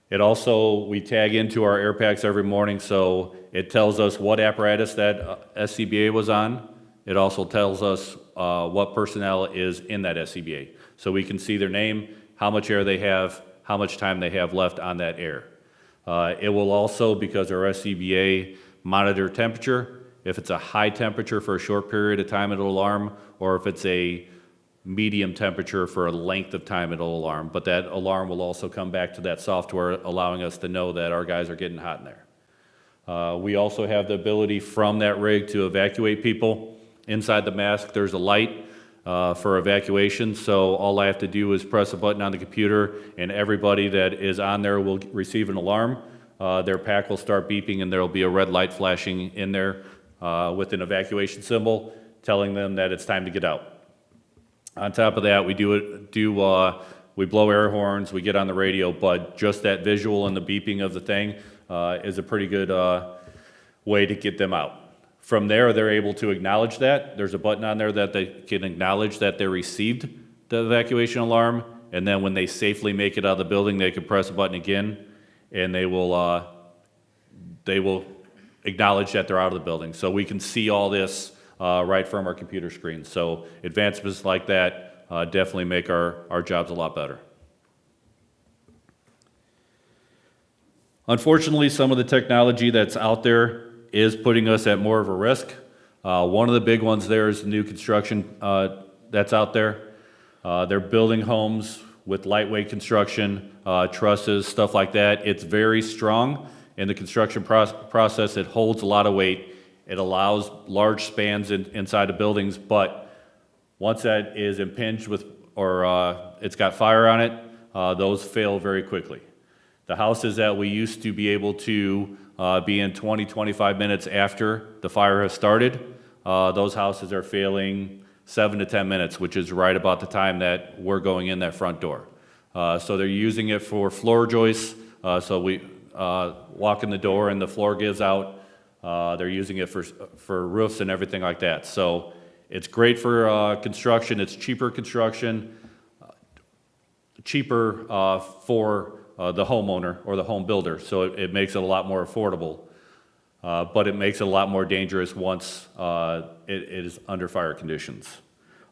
It also, we tag into our air packs every morning, so it tells us what apparatus that Scba was on. It also tells us what personnel is in that Scba. So we can see their name, how much air they have, how much time they have left on that air. It will also, because our Scba monitor temperature, if it's a high temperature for a short period of time, it'll alarm, or if it's a medium temperature for a length of time, it'll alarm. But that alarm will also come back to that software, allowing us to know that our guys are getting hot in there. We also have the ability from that rig to evacuate people. Inside the mask, there's a light for evacuation, so all I have to do is press a button on the computer, and everybody that is on there will receive an alarm. Their pack will start beeping, and there will be a red light flashing in there with an evacuation symbol telling them that it's time to get out. On top of that, we we blow air horns, we get on the radio, but just that visual and the beeping of the thing is a pretty good way to get them out. From there, they're able to acknowledge that. There's a button on there that they can acknowledge that they received the evacuation alarm, and then when they safely make it out of the building, they can press a button again, and they will acknowledge that they're out of the building. So we can see all this right from our computer screen. So advancements like that definitely make our jobs a lot better. Unfortunately, some of the technology that's out there is putting us at more of a risk. One of the big ones there is the new construction that's out there. They're building homes with lightweight construction, trusses, stuff like that. It's very strong in the construction process. It holds a lot of weight. It allows large spans inside of buildings, but once that is impinged with, or it's got fire on it, those fail very quickly. The houses that we used to be able to be in 20, 25 minutes after the fire has started, those houses are failing 7 to 10 minutes, which is right about the time that we're going in that front door. So they're using it for floor joists, so we walk in the door and the floor gives out. They're using it for roofs and everything like that. So it's great for construction. It's cheaper construction, cheaper for the homeowner or the home builder. So it makes it a lot more affordable, but it makes it a lot more dangerous once it is under fire conditions.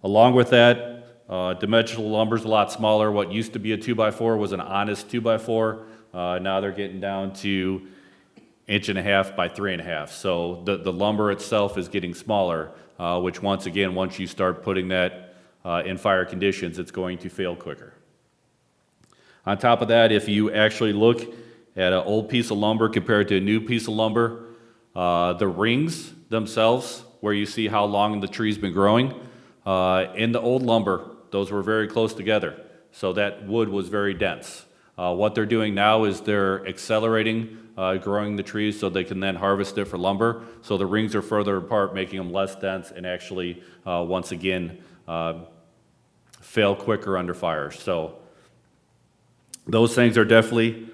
Along with that, dimensional lumber is a lot smaller. What used to be a 2x4 was an honest 2x4. Now they're getting down to 1.5 by 3.5. So the lumber itself is getting smaller, which once you start putting that in fire conditions, it's going to fail quicker. On top of that, if you actually look at an old piece of lumber compared to a new piece of lumber, the rings themselves where you see how long the tree's been growing. In the old lumber, those were very close together, so that wood was very dense. What they're doing now is they're accelerating growing the trees so they can then harvest it for lumber. So the rings are further apart, making them less dense and actually, once again, fail quicker under fire. So those things are definitely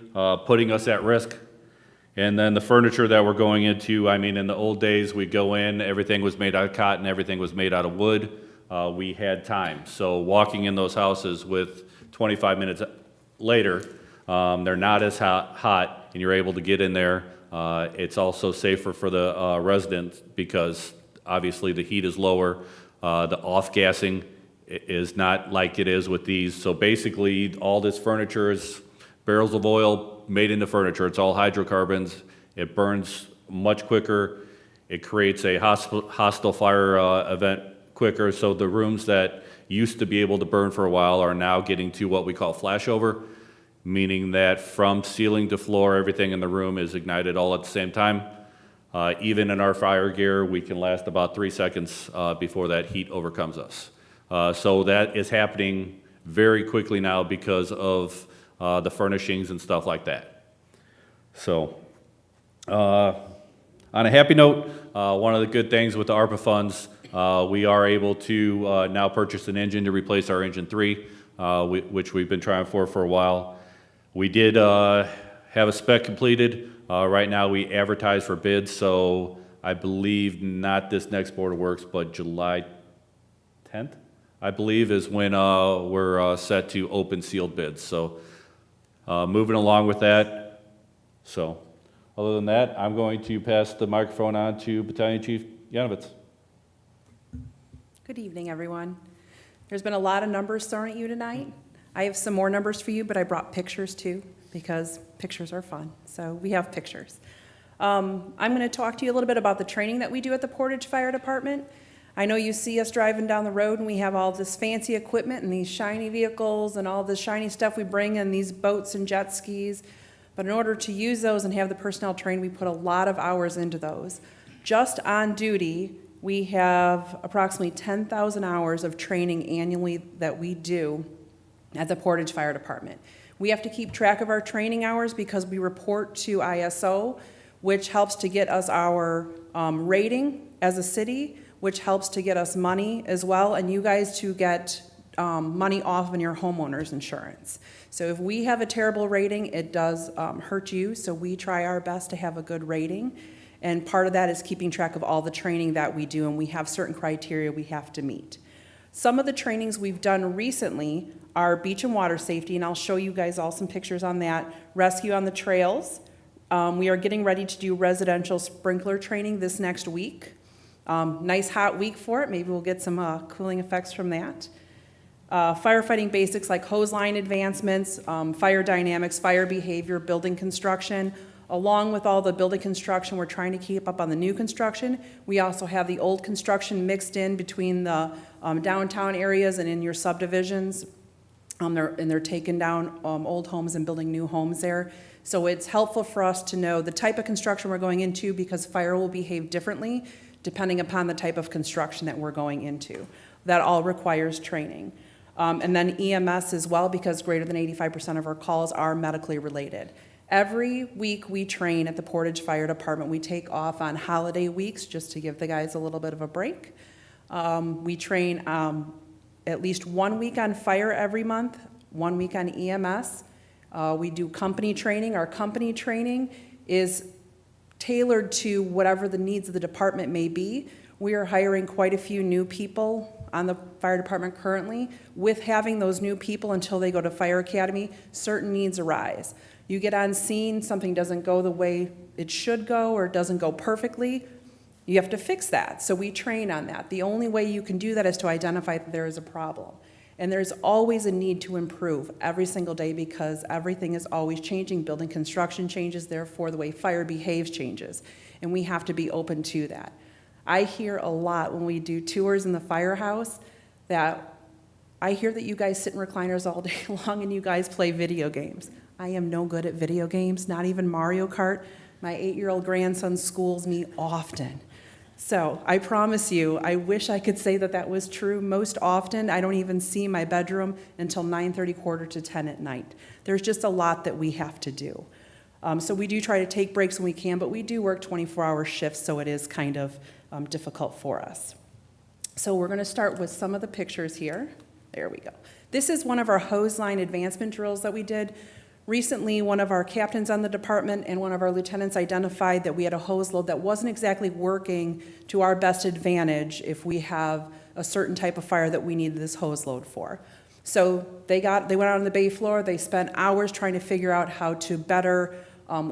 putting us at risk. And then the furniture that we're going into, I mean, in the old days, we'd go in, everything was made out of cotton, everything was made out of wood. We had time. So walking in those houses with 25 minutes later, they're not as hot, and you're able to get in there. It's also safer for the residents because obviously the heat is lower. The off-gassing is not like it is with these. So basically, all this furniture is barrels of oil made into furniture. It's all hydrocarbons. It burns much quicker. It creates a hostile fire event quicker. So the rooms that used to be able to burn for a while are now getting to what we call flashover, meaning that from ceiling to floor, everything in the room is ignited all at the same time. Even in our fire gear, we can last about 3 seconds before that heat overcomes us. So that is happening very quickly now because of the furnishings and stuff like that. So on a happy note, one of the good things with the ARPA funds, we are able to now purchase an engine to replace our engine 3, which we've been trying for a while. We did have a spec completed. Right now we advertise for bids, so I believe not this next Board of Works, but July 10th, I believe, is when we're set to open sealed bids. So moving along with that. So other than that, I'm going to pass the microphone on to Battalion Chief Yanovitz. Good evening, everyone. There's been a lot of numbers thrown at you tonight. I have some more numbers for you, but I brought pictures too, because pictures are fun. So we have pictures. I'm going to talk to you a little bit about the training that we do at the Portage Fire Department. I know you see us driving down the road and we have all this fancy equipment and these shiny vehicles and all this shiny stuff we bring in these boats and jet skis. But in order to use those and have the personnel trained, we put a lot of hours into those. Just on duty, we have approximately 10,000 hours of training annually that we do at the Portage Fire Department. We have to keep track of our training hours because we report to ISO, which helps to get us our rating as a city, which helps to get us money as well, and you guys to get money off of your homeowner's insurance. So if we have a terrible rating, it does hurt you, so we try our best to have a good rating. And part of that is keeping track of all the training that we do, and we have certain criteria we have to meet. Some of the trainings we've done recently are beach and water safety, and I'll show you guys all some pictures on that. Rescue on the trails. We are getting ready to do residential sprinkler training this next week. Nice hot week for it. Maybe we'll get some cooling effects from that. Firefighting basics like hose line advancements, fire dynamics, fire behavior, building construction. Along with all the building construction, we're trying to keep up on the new construction. We also have the old construction mixed in between the downtown areas and in your subdivisions. They're taking down old homes and building new homes there. So it's helpful for us to know the type of construction we're going into because fire will behave differently depending upon the type of construction that we're going into. That all requires training. And then EMS as well, because greater than 85% of our calls are medically related. Every week we train at the Portage Fire Department. We take off on holiday weeks just to give the guys a little bit of a break. We train at least 1 week on fire every month, 1 week on EMS. We do company training. Our company training is tailored to whatever the needs of the department may be. We are hiring quite a few new people on the fire department currently. With having those new people until they go to fire academy, certain needs arise. You get on scene, something doesn't go the way it should go or doesn't go perfectly, you have to fix that. So we train on that. The only way you can do that is to identify that there is a problem. And there's always a need to improve every single day because everything is always changing. Building construction changes, therefore the way fire behaves changes. And we have to be open to that. I hear a lot when we do tours in the firehouse that I hear that you guys sit in recliners all day long and you guys play video games. I am no good at video games, not even Mario Kart. My 8-year-old grandson schools me often. So I promise you, I wish I could say that that was true. Most often, I don't even see my bedroom until 9:30, quarter to 10 at night. There's just a lot that we have to do. So we do try to take breaks when we can, but we do work 24-hour shifts, so it is kind of difficult for us. So we're going to start with some of the pictures here. There we go. This is one of our hose line advancement drills that we did. Recently, one of our captains on the department and one of our lieutenants identified that we had a hose load that wasn't exactly working to our best advantage if we have a certain type of fire that we needed this hose load for. So they went out on the bay floor, they spent hours trying to figure out how to better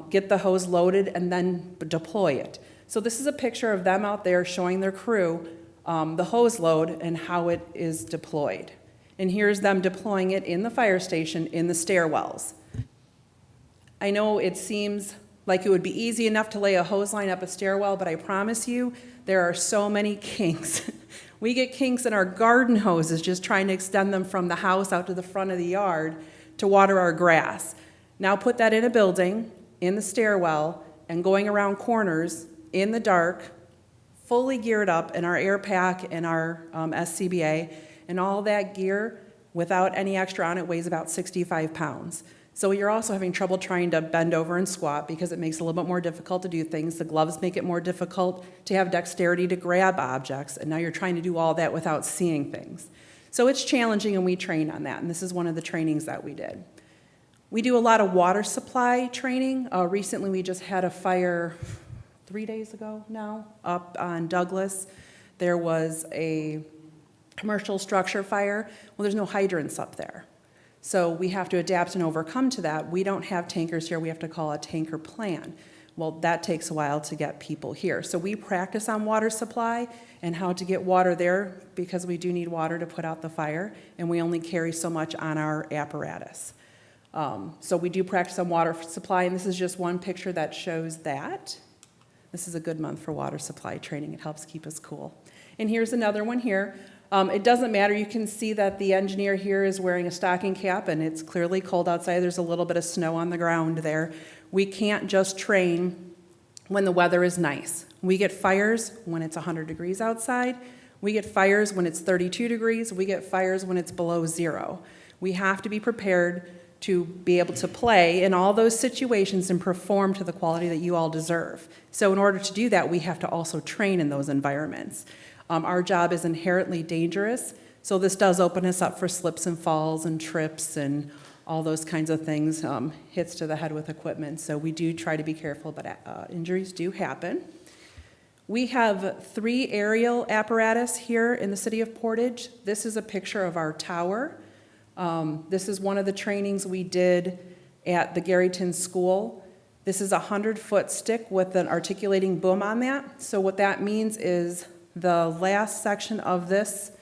get the hose loaded and then deploy it. So this is a picture of them out there showing their crew the hose load and how it is deployed. And here's them deploying it in the fire station in the stairwells. I know it seems like it would be easy enough to lay a hose line up a stairwell, but I promise you, there are so many kinks. We get kinks in our garden hoses just trying to extend them from the house out to the front of the yard to water our grass. Now put that in a building, in the stairwell, and going around corners in the dark, fully geared up in our air pack and our Scba, and all that gear without any extra on it weighs about 65 pounds. So you're also having trouble trying to bend over and squat because it makes it a little bit more difficult to do things. The gloves make it more difficult to have dexterity to grab objects, and now you're trying to do all that without seeing things. So it's challenging, and we train on that, and this is one of the trainings that we did. We do a lot of water supply training. Recently, we just had a fire 3 days ago now up on Douglas. There was a commercial structure fire. Well, there's no hydrants up there. So we have to adapt and overcome to that. We don't have tankers here. We have to call a tanker plan. Well, that takes a while to get people here. So we practice on water supply and how to get water there because we do need water to put out the fire, and we only carry so much on our apparatus. So we do practice on water supply, and this is just one picture that shows that. This is a good month for water supply training. It helps keep us cool. And here's another one here. It doesn't matter. You can see that the engineer here is wearing a stocking cap, and it's clearly cold outside. There's a little bit of snow on the ground there. We can't just train when the weather is nice. We get fires when it's 100 degrees outside. We get fires when it's 32 degrees. We get fires when it's below zero. We have to be prepared to be able to play in all those situations and perform to the quality that you all deserve. So in order to do that, we have to also train in those environments. Our job is inherently dangerous, so this does open us up for slips and falls and trips and all those kinds of things, hits to the head with equipment. So we do try to be careful, but injuries do happen. We have 3 aerial apparatus here in the city of Portage. This is a picture of our tower. This is one of the trainings we did at the Garrison School. This is a 100-foot stick with an articulating boom on that. So what that means is the last section of this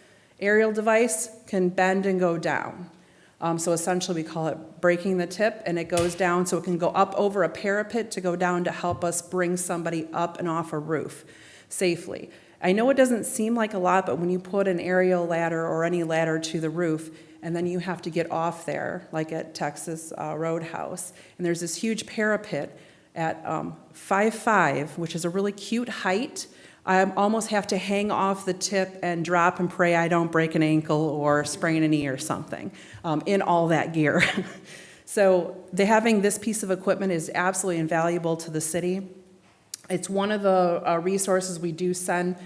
aerial device can bend and go down. So essentially we call it breaking the tip, and it goes down so it can go up over a parapet to go down to help us bring somebody up and off a roof safely. I know it doesn't seem like a lot, but when you put an aerial ladder or any ladder to the roof, and then you have to get off there, like at Texas Roadhouse, and there's this huge parapet at 5'5", which is a really cute height. I almost have to hang off the tip and drop and pray I don't break an ankle or sprain a knee or something in all that gear. So having this piece of equipment is absolutely invaluable to the city. It's one of the resources we do send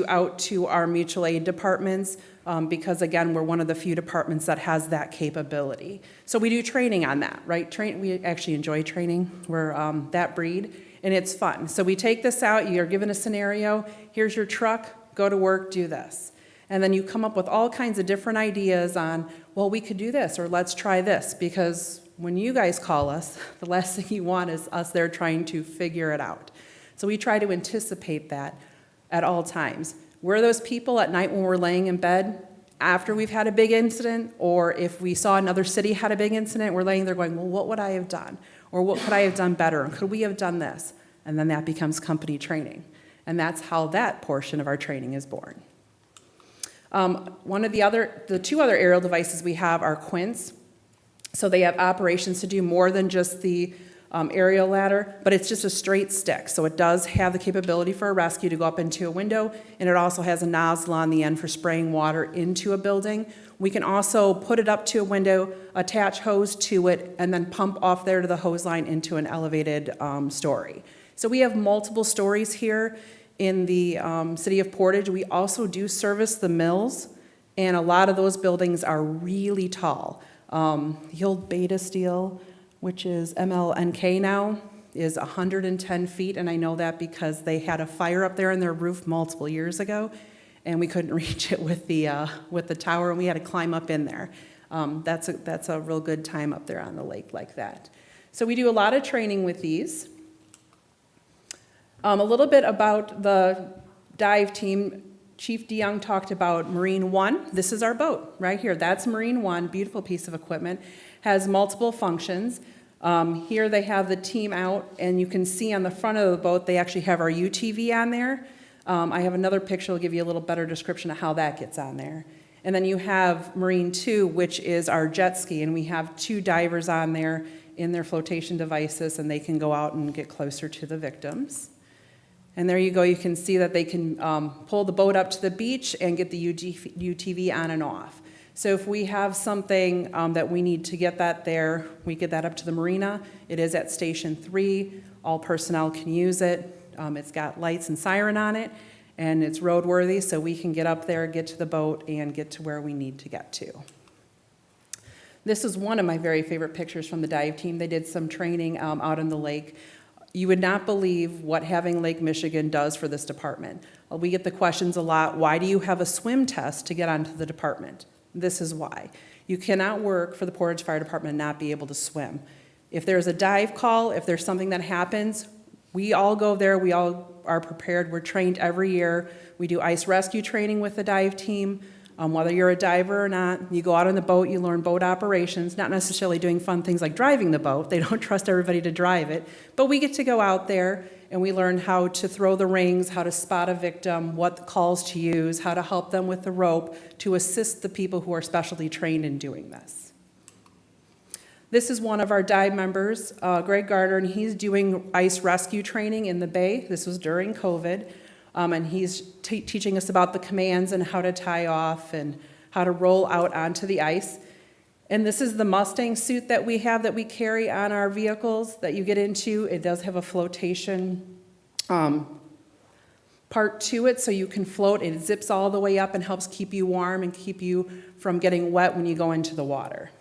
out to our mutual aid departments because, again, we're one of the few departments that has that capability. So we do training on that, right? We actually enjoy training. We're that breed. And it's fun. So we take this out, you're given a scenario, here's your truck, go to work, do this. And then you come up with all kinds of different ideas on, well, we could do this, or let's try this, because when you guys call us, the last thing you want is us there trying to figure it out. So we try to anticipate that at all times. We're those people at night when we're laying in bed, after we've had a big incident, or if we saw another city had a big incident, we're laying there going, well, what would I have done? Or what could I have done better? And could we have done this? And then that becomes company training. And that's how that portion of our training is born. The 2 other aerial devices we have are quints. So they have operations to do more than just the aerial ladder, but it's just a straight stick. So it does have the capability for a rescue to go up into a window, and it also has a nozzle on the end for spraying water into a building. We can also put it up to a window, attach hose to it, and then pump off there to the hose line into an elevated story. So we have multiple stories here in the city of Portage. We also do service the mills, and a lot of those buildings are really tall. The old Beta Steel, which is MLNK now, is 110 feet, and I know that because they had a fire up there in their roof multiple years ago, and we couldn't reach it with the tower, and we had to climb up in there. That's a real good time up there on the lake like that. So we do a lot of training with these. A little bit about the dive team. Chief DeYoung talked about Marine One. This is our boat right here. That's Marine One, beautiful piece of equipment. Has multiple functions. Here they have the team out, and you can see on the front of the boat, they actually have our UTV on there. I have another picture that'll give you a little better description of how that gets on there. And then you have Marine 2, which is our jet ski, and we have 2 divers on there in their flotation devices, and they can go out and get closer to the victims. And there you go, you can see that they can pull the boat up to the beach and get the UTV on and off. So if we have something that we need to get that there, we get that up to the marina. It is at Station 3. All personnel can use it. It's got lights and siren on it, and it's roadworthy, so we can get up there, get to the boat, and get to where we need to get to. This is one of my very favorite pictures from the dive team. They did some training out in the lake. You would not believe what having Lake Michigan does for this department. We get the questions a lot, why do you have a swim test to get onto the department? This is why. You cannot work for the Portage Fire Department and not be able to swim. If there's a dive call, if there's something that happens, we all go there, we all are prepared, we're trained every year. We do ice rescue training with the dive team. Whether you're a diver or not, you go out on the boat, you learn boat operations, not necessarily doing fun things like driving the boat. They don't trust everybody to drive it. But we get to go out there and we learn how to throw the rings, how to spot a victim, what calls to use, how to help them with the rope to assist the people who are specially trained in doing this. This is one of our dive members, Greg Gardner, and he's doing ice rescue training in the bay. This was during COVID. And he's teaching us about the commands and how to tie off and how to roll out onto the ice. And this is the Mustang suit that we have that we carry on our vehicles that you get into. It does have a flotation part to it, so you can float. It zips all the way up and helps keep you warm and keep you from getting wet when you go into the water.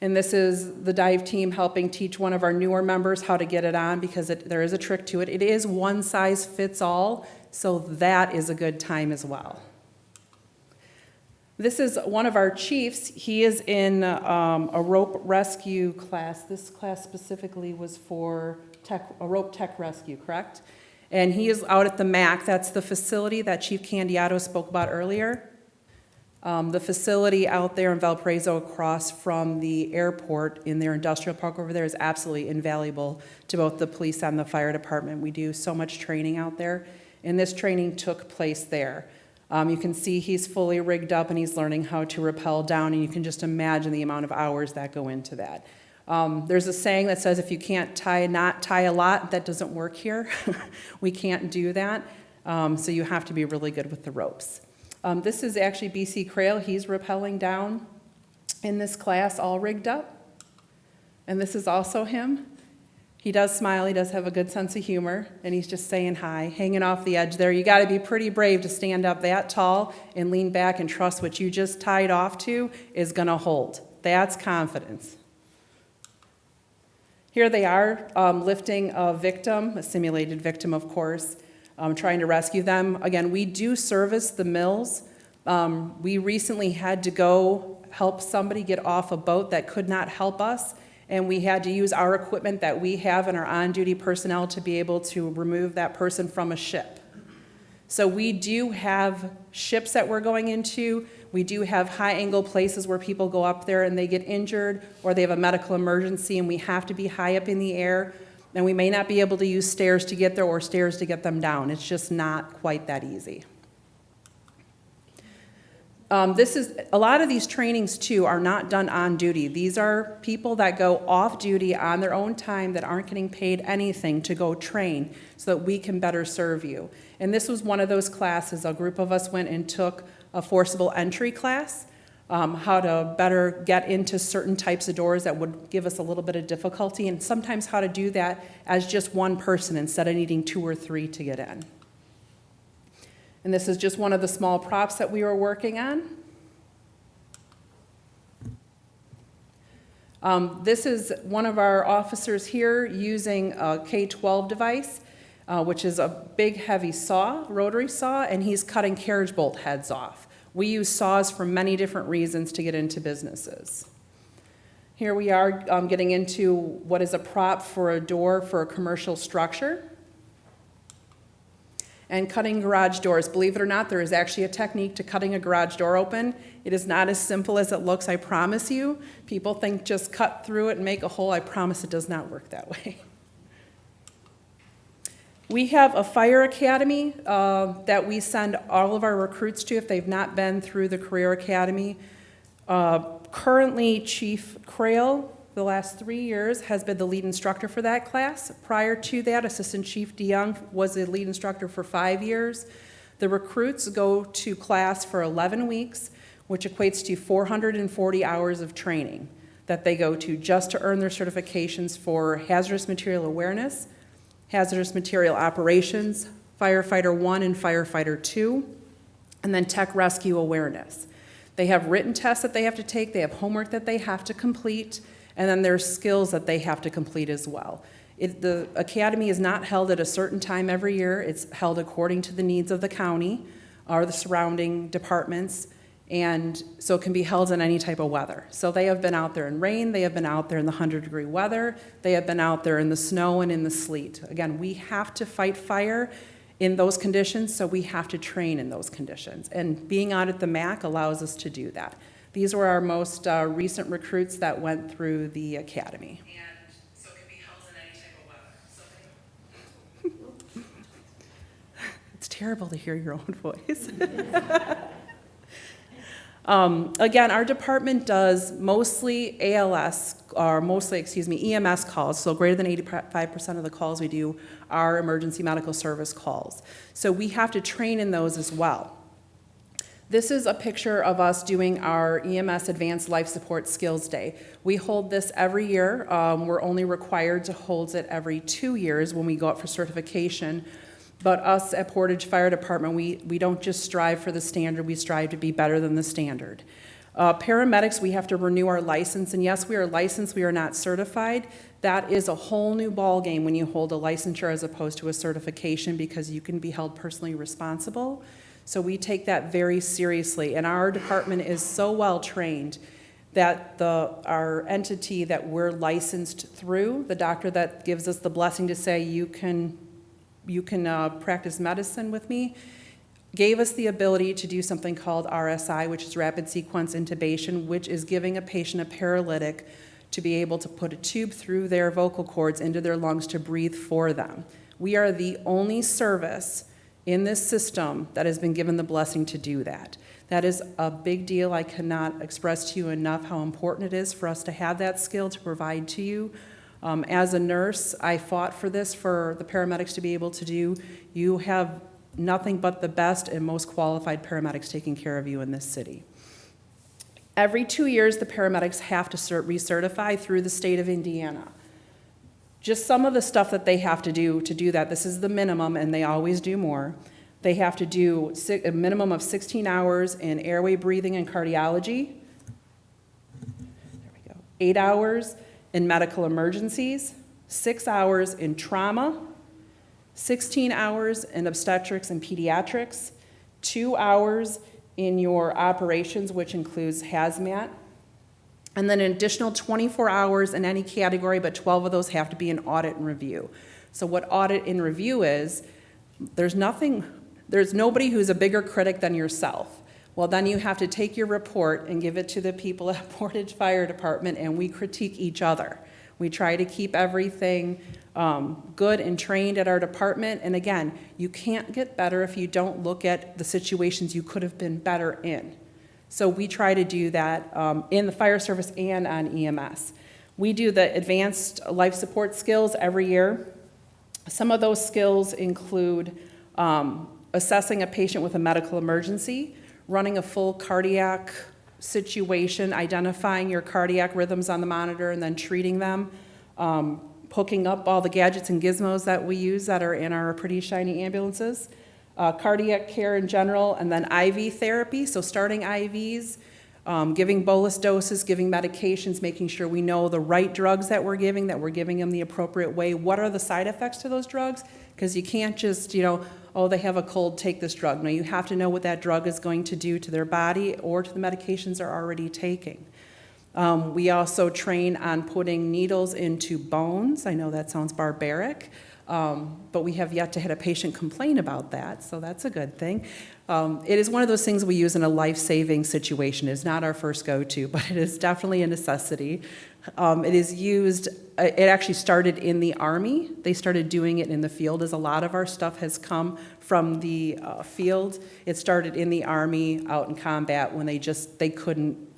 And this is the dive team helping teach one of our newer members how to get it on, because there is a trick to it. It is one size fits all, so that is a good time as well. This is one of our chiefs. He is in a rope rescue class. This class specifically was for a rope tech rescue, correct? And he is out at the MAC. That's the facility that Chief Candiato spoke about earlier. The facility out there in Valparaiso across from the airport in their industrial park over there is absolutely invaluable to both the police and the fire department. We do so much training out there, and this training took place there. You can see he's fully rigged up and he's learning how to rappel down, and you can just imagine the amount of hours that go into that. There's a saying that says if you can't tie a lot, that doesn't work here. We can't do that, so you have to be really good with the ropes. This is actually BC Crail. He's rappelling down in this class, all rigged up. And this is also him. He does smile. He does have a good sense of humor. And he's just saying hi, hanging off the edge there. You got to be pretty brave to stand up that tall and lean back and trust what you just tied off to is going to hold. That's confidence. Here they are lifting a victim, a simulated victim, of course. Trying to rescue them. Again, we do service the mills. We recently had to go help somebody get off a boat that could not help us, and we had to use our equipment that we have and our on-duty personnel to be able to remove that person from a ship. So we do have ships that we're going into. We do have high-angle places where people go up there and they get injured or they have a medical emergency, and we have to be high up in the air. And we may not be able to use stairs to get there or stairs to get them down. It's just not quite that easy. A lot of these trainings too are not done on duty. These are people that go off duty on their own time that aren't getting paid anything to go train so that we can better serve you. And this was one of those classes. A group of us went and took a forcible entry class, how to better get into certain types of doors that would give us a little bit of difficulty, and sometimes how to do that as just one person instead of needing 2 or 3 to get in. And this is just one of the small props that we were working on. This is one of our officers here using a K-12 device, which is a big heavy saw, rotary saw, and he's cutting carriage bolt heads off. We use saws for many different reasons to get into businesses. Here we are getting into what is a prop for a door for a commercial structure. And cutting garage doors. Believe it or not, there is actually a technique to cutting a garage door open. It is not as simple as it looks, I promise you. People think just cut through it and make a hole. I promise it does not work that way. We have a fire academy that we send all of our recruits to if they've not been through the career academy. Currently, Chief Crail, the last 3 years, has been the lead instructor for that class. Prior to that, Assistant Chief DeYoung was the lead instructor for 5 years. The recruits go to class for 11 weeks, which equates to 440 hours of training that they go to just to earn their certifications for hazardous material awareness, hazardous material operations, firefighter 1 and firefighter 2, and then tech rescue awareness. They have written tests that they have to take, they have homework that they have to complete, and then there's skills that they have to complete as well. The academy is not held at a certain time every year. It's held according to the needs of the county or the surrounding departments, and so it can be held in any type of weather. So they have been out there in rain, they have been out there in the 100-degree weather, they have been out there in the snow and in the sleet. Again, we have to fight fire in those conditions, so we have to train in those conditions. And being out at the MAC allows us to do that. These were our most recent recruits that went through the academy. And so it can be held in any type of weather. It's terrible to hear your own voice. Again, our department does mostly EMS calls, so greater than 85% of the calls we do are emergency medical service calls. So we have to train in those as well. This is a picture of us doing our EMS Advanced Life Support Skills Day. We hold this every year. We're only required to hold it every 2 years when we go up for certification. But us at Portage Fire Department, we don't just strive for the standard, we strive to be better than the standard. Paramedics, we have to renew our license, and yes, we are licensed, we are not certified. That is a whole new ballgame when you hold a licensure as opposed to a certification, because you can be held personally responsible. So we take that very seriously, and our department is so well trained that our entity that we're licensed through, the doctor that gives us the blessing to say you can practice medicine with me, gave us the ability to do something called RSI, which is rapid sequence intubation, which is giving a patient, a paralytic, to be able to put a tube through their vocal cords into their lungs to breathe for them. We are the only service in this system that has been given the blessing to do that. That is a big deal. I cannot express to you enough how important it is for us to have that skill to provide to you. As a nurse, I fought for this for the paramedics to be able to do. You have nothing but the best and most qualified paramedics taking care of you in this city. Every 2 years, the paramedics have to recertify through the state of Indiana. Just some of the stuff that they have to do that, this is the minimum, and they always do more. They have to do a minimum of 16 hours in airway breathing and cardiology. There we go. 8 hours in medical emergencies, 6 hours in trauma, 16 hours in obstetrics and pediatrics, 2 hours in your operations, which includes hazmat, and then an additional 24 hours in any category, but 12 of those have to be in audit and review. So what audit and review is, there's nobody who's a bigger critic than yourself. Well, then you have to take your report and give it to the people at Portage Fire Department, and we critique each other. We try to keep everything good and trained at our department. And again, you can't get better if you don't look at the situations you could have been better in. So we try to do that in the fire service and on EMS. We do the advanced life support skills every year. Some of those skills include assessing a patient with a medical emergency, running a full cardiac situation, identifying your cardiac rhythms on the monitor and then treating them, hooking up all the gadgets and gizmos that we use that are in our pretty shiny ambulances, cardiac care in general, and then IV therapy, so starting IVs, giving bolus doses, giving medications, making sure we know the right drugs that we're giving them the appropriate way. What are the side effects to those drugs? Because you can't just, oh, they have a cold, take this drug. No, you have to know what that drug is going to do to their body or to the medications they're already taking. We also train on putting needles into bones. I know that sounds barbaric, but we have yet to hit a patient complain about that, so that's a good thing. It is one of those things we use in a life-saving situation. It's not our first go-to, but it is definitely a necessity. It is used, it actually started in the Army. They started doing it in the field, as a lot of our stuff has come from the field. It started in the Army, out in combat, when they couldn't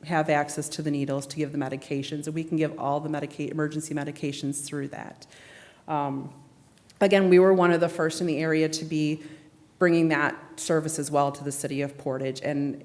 have access to the needles to give the medications, and we can give all the emergency medications through that. Again, we were one of the first in the area to be bringing that service as well to the city of Portage, and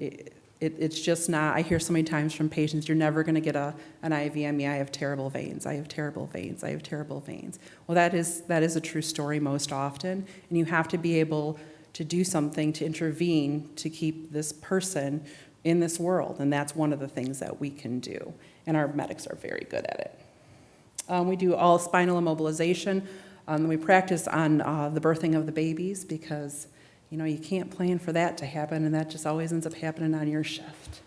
it's just not, I hear so many times from patients, you're never going to get an IVME, I have terrible veins, I have terrible veins, I have terrible veins. Well, that is a true story most often, and you have to be able to do something to intervene to keep this person in this world, and that's one of the things that we can do, and our medics are very good at it. We do all spinal immobilization. We practice on the birthing of the babies because you can't plan for that to happen, and that just always ends up happening on your shift.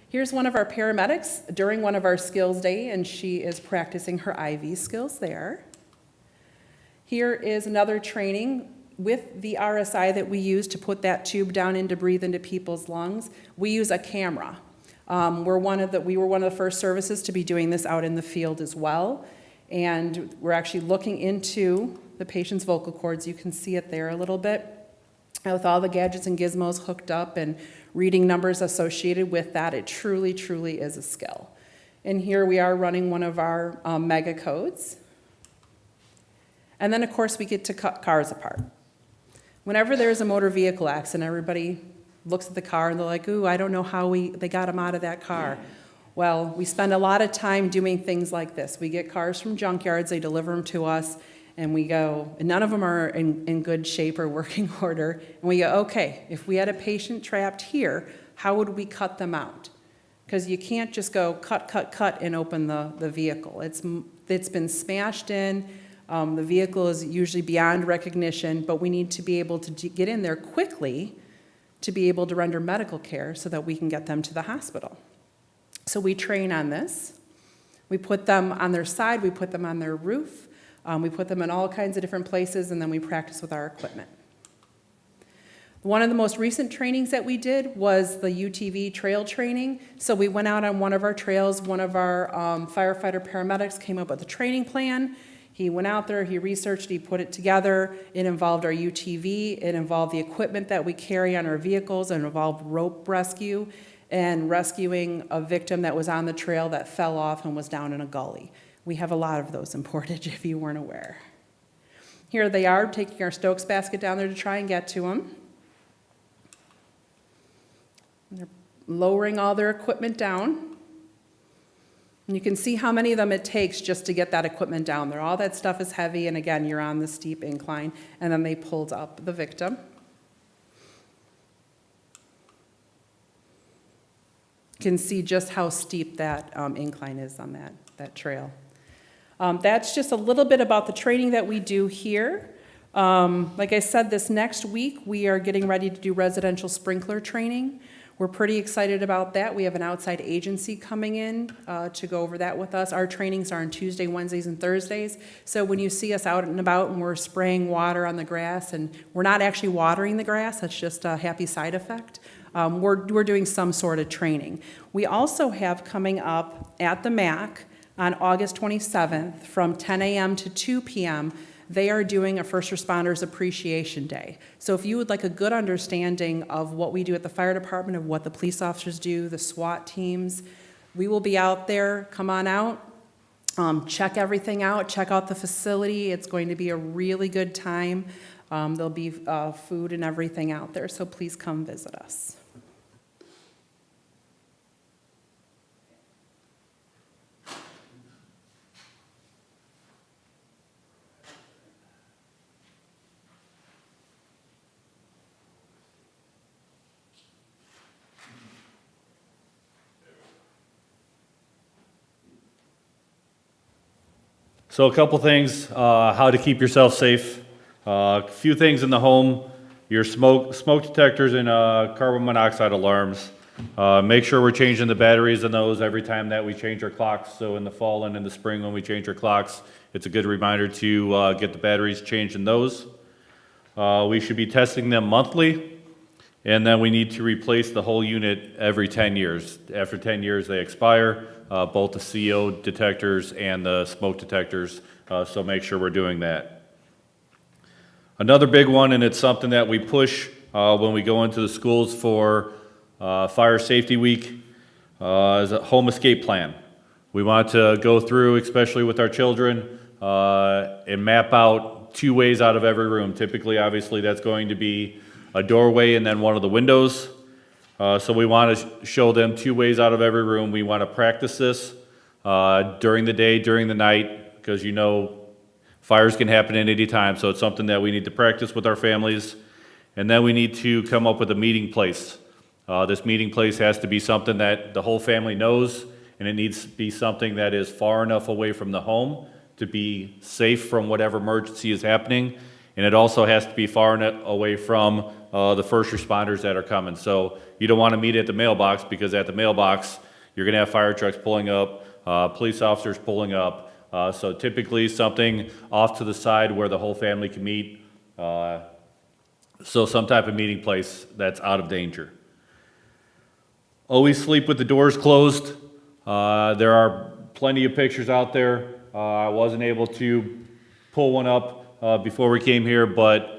Here's one of our paramedics during one of our skills day, and she is practicing her IV skills there. Here is another training with the RSI that we use to put that tube down in to breathe into people's lungs. We use a camera. We were one of the first services to be doing this out in the field as well. And we're actually looking into the patient's vocal cords. You can see it there a little bit, with all the gadgets and gizmos hooked up and reading numbers associated with that. It truly, truly is a skill. And here we are running one of our mega codes. And then, of course, we get to cut cars apart. Whenever there's a motor vehicle accident, everybody looks at the car and they're like, ooh, I don't know how they got him out of that car. Well, we spend a lot of time doing things like this. We get cars from junkyards, they deliver them to us, and we go, and none of them are in good shape or working order, and we go, okay, if we had a patient trapped here, how would we cut them out? Because you can't just go cut, and open the vehicle. It's been smashed in, the vehicle is usually beyond recognition, but we need to be able to get in there quickly to be able to render medical care so that we can get them to the hospital. So we train on this. We put them on their side, we put them on their roof, we put them in all kinds of different places, and then we practice with our equipment. One of the most recent trainings that we did was the UTV Trail Training. So we went out on one of our trails, one of our firefighter paramedics came up with a training plan. He went out there, he researched, he put it together. It involved our UTV, it involved the equipment that we carry on our vehicles, it involved rope rescue, and rescuing a victim that was on the trail that fell off and was down in a gully. We have a lot of those in Portage, if you weren't aware. Here they are, taking our Stokes basket down there to try and get to them. They're lowering all their equipment down. And you can see how many of them it takes just to get that equipment down there. All that stuff is heavy, and again, you're on the steep incline, and then they pulled up the victim. Can see just how steep that incline is on that trail. That's just a little bit about the training that we do here. Like I said, this next week we are getting ready to do residential sprinkler training. We're pretty excited about that. We have an outside agency coming in to go over that with us. Our trainings are on Tuesday, Wednesdays, and Thursdays. So when you see us out and about and we're spraying water on the grass, and we're not actually watering the grass, that's just a happy side effect. We're doing some sort of training. We also have coming up at the MAC on August 27th from 10 a.m. to 2 p.m. they are doing a First Responders Appreciation Day. So if you would like a good understanding of what we do at the fire department, of what the police officers do, the SWAT teams, we will be out there. Come on out. Check everything out. Check out the facility. It's going to be a really good time. There'll be food and everything out there, so please come visit us. So a couple things, how to keep yourself safe. A few things in the home, your smoke detectors and carbon monoxide alarms. Make sure we're changing the batteries in those every time that we change our clocks. So in the fall and in the spring when we change our clocks, it's a good reminder to get the batteries changed in those. We should be testing them monthly, and then we need to replace the whole unit every 10 years. After 10 years, they expire, both the CO detectors and the smoke detectors, so make sure we're doing that. Another big one, and it's something that we push when we go into the schools for Fire Safety Week, is a home escape plan. We want to go through, especially with our children, and map out 2 ways out of every room. Typically, obviously, that's going to be a doorway and then one of the windows. So we want to show them 2 ways out of every room. We want to practice this during the day, during the night, because you know fires can happen at any time, so it's something that we need to practice with our families. And then we need to come up with a meeting place. This meeting place has to be something that the whole family knows, and it needs to be something that is far enough away from the home to be safe from whatever emergency is happening. And it also has to be far enough away from the first responders that are coming. So you don't want to meet at the mailbox, because at the mailbox, you're going to have fire trucks pulling up, police officers pulling up. So typically something off to the side where the whole family can meet. So some type of meeting place that's out of danger. Always sleep with the doors closed. There are plenty of pictures out there. I wasn't able to pull one up before we came here, but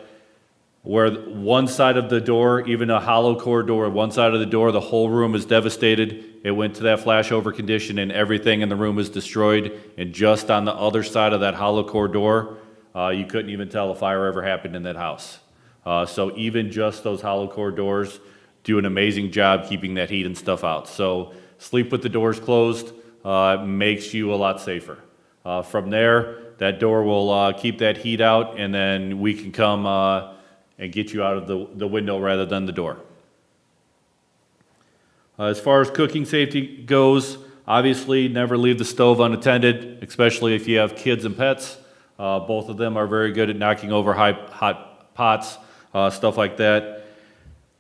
where one side of the door, even a hollow core door, one side of the door, the whole room is devastated. It went to that flashover condition and everything in the room is destroyed. And just on the other side of that hollow core door, you couldn't even tell a fire ever happened in that house. So even just those hollow core doors do an amazing job keeping that heat and stuff out. So sleep with the doors closed makes you a lot safer. From there, that door will keep that heat out, and then we can come and get you out of the window rather than the door. As far as cooking safety goes, obviously never leave the stove unattended, especially if you have kids and pets. Both of them are very good at knocking over hot pots, stuff like that.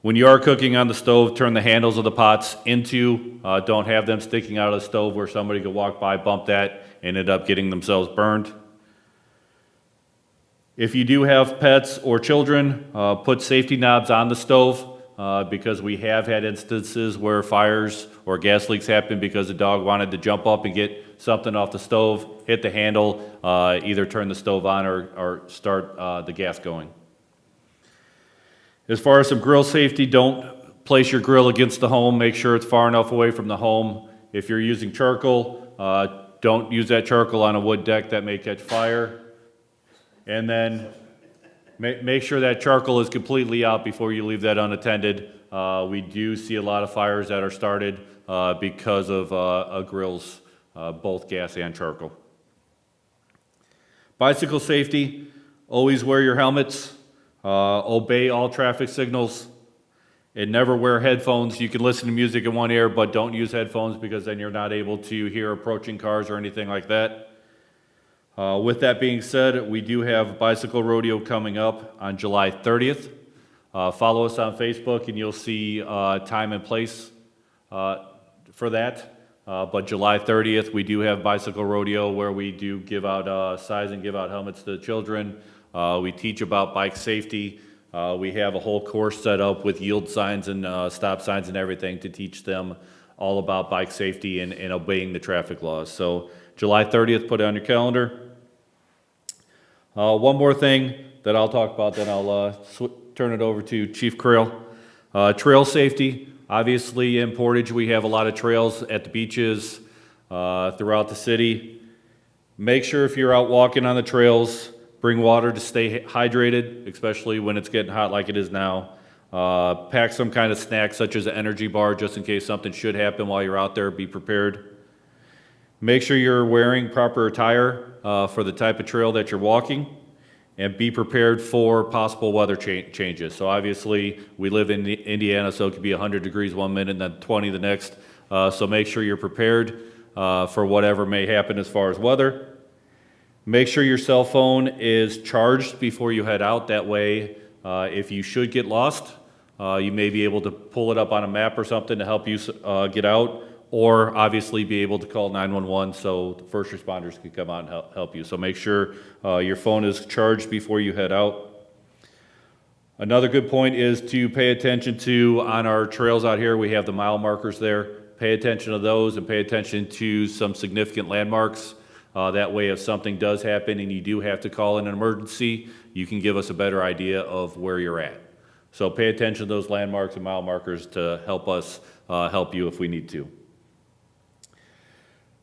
When you are cooking on the stove, turn the handles of the pots into, don't have them sticking out of the stove where somebody could walk by, bump that, and end up getting themselves burned. If you do have pets or children, put safety knobs on the stove, because we have had instances where fires or gas leaks happen because the dog wanted to jump up and get something off the stove, hit the handle, either turn the stove on or start the gas going. As far as some grill safety, don't place your grill against the home. Make sure it's far enough away from the home. If you're using charcoal, don't use that charcoal on a wood deck that may catch fire. And then make sure that charcoal is completely out before you leave that unattended. We do see a lot of fires that are started because of grills, both gas and charcoal. Bicycle safety, always wear your helmets, obey all traffic signals, and never wear headphones. You can listen to music in one ear, but don't use headphones because then you're not able to hear approaching cars or anything like that. With that being said, we do have Bicycle Rodeo coming up on July 30th. Follow us on Facebook and you'll see time and place for that. But July 30th, we do have Bicycle Rodeo where we do give out size and give out helmets to the children. We teach about bike safety. We have a whole course set up with yield signs and stop signs and everything to teach them all about bike safety and obeying the traffic laws. So July 30th, put it on your calendar. One more thing that I'll talk about, then I'll turn it over to Chief Creel. Trail safety. Obviously, in Portage, we have a lot of trails at the beaches throughout the city. Make sure if you're out walking on the trails, bring water to stay hydrated, especially when it's getting hot like it is now. Pack some kind of snack such as an energy bar just in case something should happen while you're out there. Be prepared. Make sure you're wearing proper attire for the type of trail that you're walking, and be prepared for possible weather changes. So obviously, we live in Indiana, so it could be 100 degrees one minute and then 20 the next. So make sure you're prepared for whatever may happen as far as weather. Make sure your cell phone is charged before you head out. That way, if you should get lost, you may be able to pull it up on a map or something to help you get out, or obviously be able to call 911 so the first responders can come out and help you. So make sure your phone is charged before you head out. Another good point is to pay attention to, on our trails out here, we have the mile markers there. Pay attention to those and pay attention to some significant landmarks. That way, if something does happen and you do have to call in an emergency, you can give us a better idea of where you're at. So pay attention to those landmarks and mile markers to help us help you if we need to.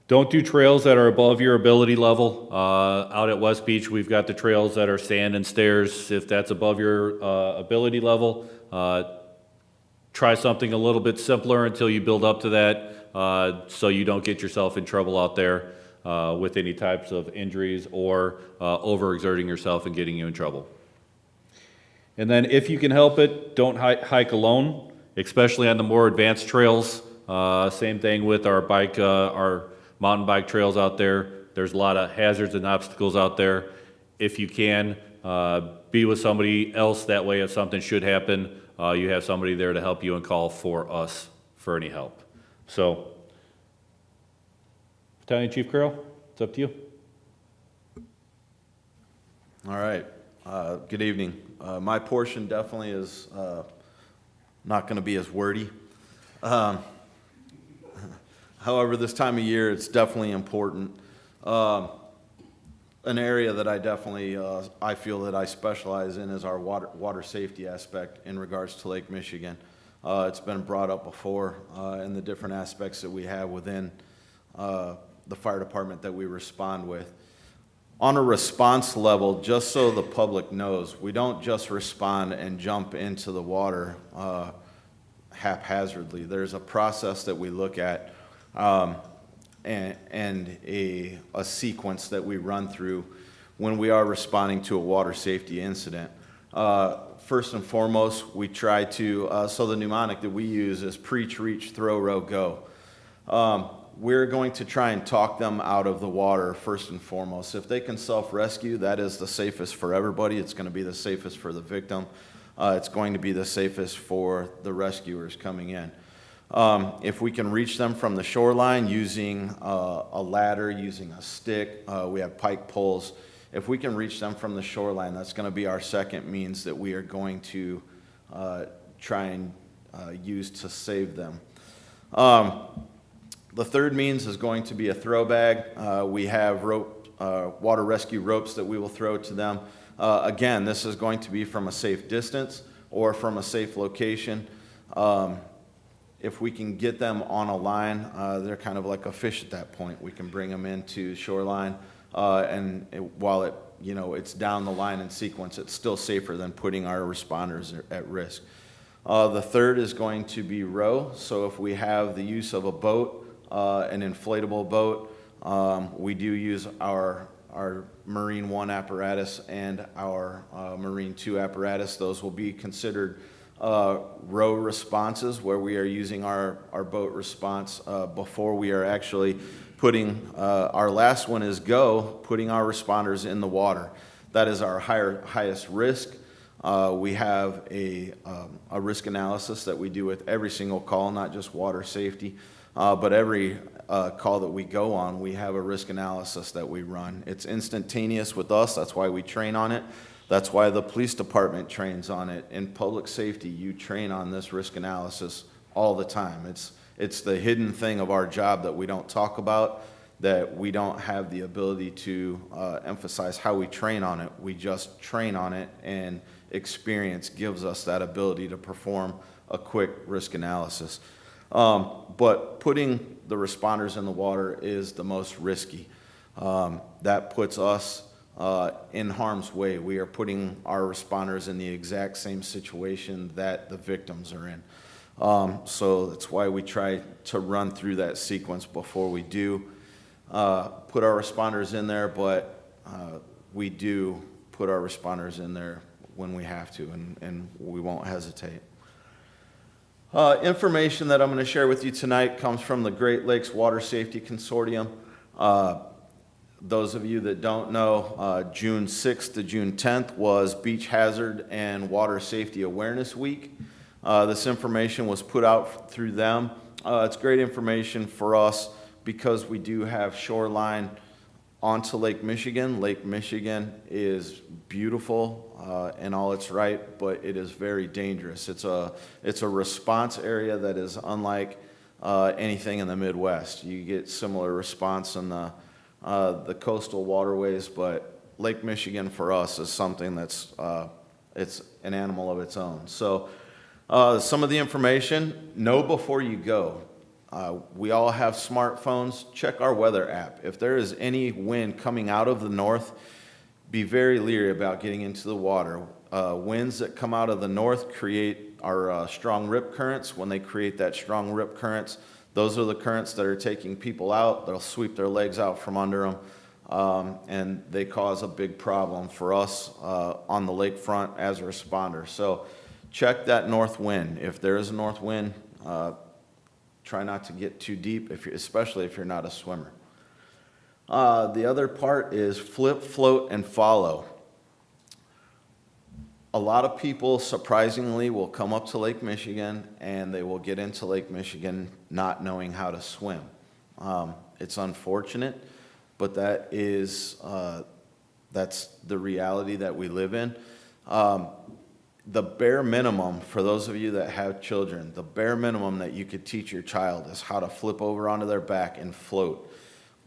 Don't do trails that are above your ability level. Out at West Beach, we've got the trails that are sand and stairs. If that's above your ability level, try something a little bit simpler until you build up to that, so you don't get yourself in trouble out there with any types of injuries or overexerting yourself and getting you in trouble. And then if you can help it, don't hike alone, especially on the more advanced trails. Same thing with our mountain bike trails out there. There's a lot of hazards and obstacles out there. If you can, be with somebody else. That way, if something should happen, you have somebody there to help you and call for us for any help. So, Battalion Chief Creel, it's up to you. All right. Good evening. My portion definitely is not going to be as wordy. However, this time of year, it's definitely important. An area that I definitely, I feel that I specialize in is our water safety aspect in regards to Lake Michigan. It's been brought up before in the different aspects that we have within the fire department that we respond with. On a response level, just so the public knows, we don't just respond and jump into the water haphazardly. There's a process that we look at and a sequence that we run through when we are responding to a water safety incident. First and foremost, we try to, so the mnemonic that we use is preach, reach, throw, row, go. We're going to try and talk them out of the water first and foremost. If they can self-rescue, that is the safest for everybody. It's going to be the safest for the victim. It's going to be the safest for the rescuers coming in. If we can reach them from the shoreline using a ladder, using a stick, we have pike poles. If we can reach them from the shoreline, that's going to be our second means that we are going to try and use to save them. The third means is going to be a throw bag. We have water rescue ropes that we will throw to them. Again, this is going to be from a safe distance or from a safe location. If we can get them on a line, they're kind of like a fish at that point. We can bring them into shoreline, while it's down the line in sequence, it's still safer than putting our responders at risk. The third is going to be row. So if we have the use of a boat, an inflatable boat, we do use our Marine 1 apparatus and our Marine 2 apparatus. Those will be considered row responses, where we are using our boat response before we are actually putting, our last one is go, putting our responders in the water. That is our highest risk. We have a risk analysis that we do with every single call, not just water safety, but every call that we go on, we have a risk analysis that we run. It's instantaneous with us. That's why we train on it. That's why the police department trains on it. In public safety, you train on this risk analysis all the time. It's the hidden thing of our job that we don't talk about, that we don't have the ability to emphasize how we train on it. We just train on it, and experience gives us that ability to perform a quick risk analysis. But putting the responders in the water is the most risky. That puts us in harm's way. We are putting our responders in the exact same situation that the victims are in. So that's why we try to run through that sequence before we do put our responders in there, but we do put our responders in there when we have to, and we won't hesitate. Information that I'm going to share with you tonight comes from the Great Lakes Water Safety Consortium. Those of you that don't know, June 6th to June 10th was Beach Hazard and Water Safety Awareness Week. This information was put out through them. It's great information for us because we do have shoreline onto Lake Michigan. Lake Michigan is beautiful in all its right, but it is very dangerous. It's a response area that is unlike anything in the Midwest. You get similar response in the coastal waterways, but Lake Michigan for us is something that's it's an animal of its own. So some of the information: know before you go. We all have smartphones. Check our weather app. If there is any wind coming out of the north, be very leery about getting into the water. Winds that come out of the north create our strong rip currents. When they create that strong rip currents, those are the currents that are taking people out. They'll sweep their legs out from under them, and they cause a big problem for us on the lakefront as a responder. So check that north wind. If there is a north wind, try not to get too deep, especially if you're not a swimmer. The other part is flip, float, and follow. A lot of people, surprisingly, will come up to Lake Michigan and they will get into Lake Michigan not knowing how to swim. It's unfortunate, but that's the reality that we live in. The bare minimum, for those of you that have children, the bare minimum that you could teach your child is how to flip over onto their back and float.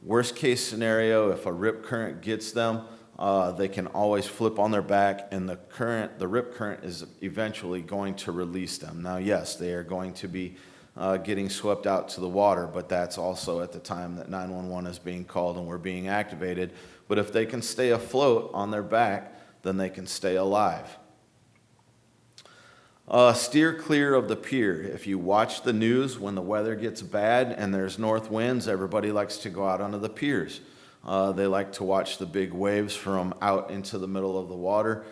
Worst case scenario, if a rip current gets them, they can always flip on their back, and the rip current is eventually going to release them. Now, yes, they are going to be getting swept out to the water, but that's also at the time that 911 is being called and we're being activated. But if they can stay afloat on their back, then they can stay alive. Steer clear of the pier. If you watch the news, when the weather gets bad and there's north winds, everybody likes to go out onto the piers. They like to watch the big waves from out into the middle of the water.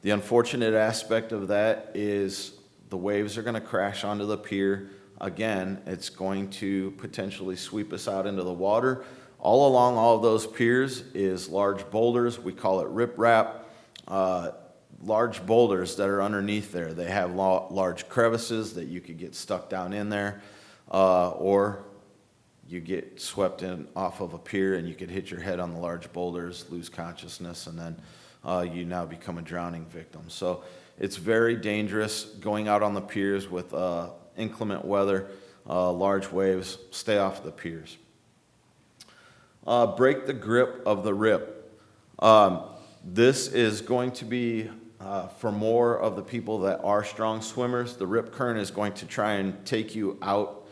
The unfortunate aspect of that is the waves are going to crash onto the pier. Again, it's going to potentially sweep us out into the water. All along all of those piers is large boulders. We call it riprap. Large boulders that are underneath there. They have large crevices that you could get stuck down in there, or you get swept in off of a pier and you could hit your head on the large boulders, lose consciousness, and then you now become a drowning victim. So it's very dangerous going out on the piers with inclement weather, large waves. Stay off the piers. Break the grip of the rip. This is going to be for more of the people that are strong swimmers. The rip current is going to try and take you out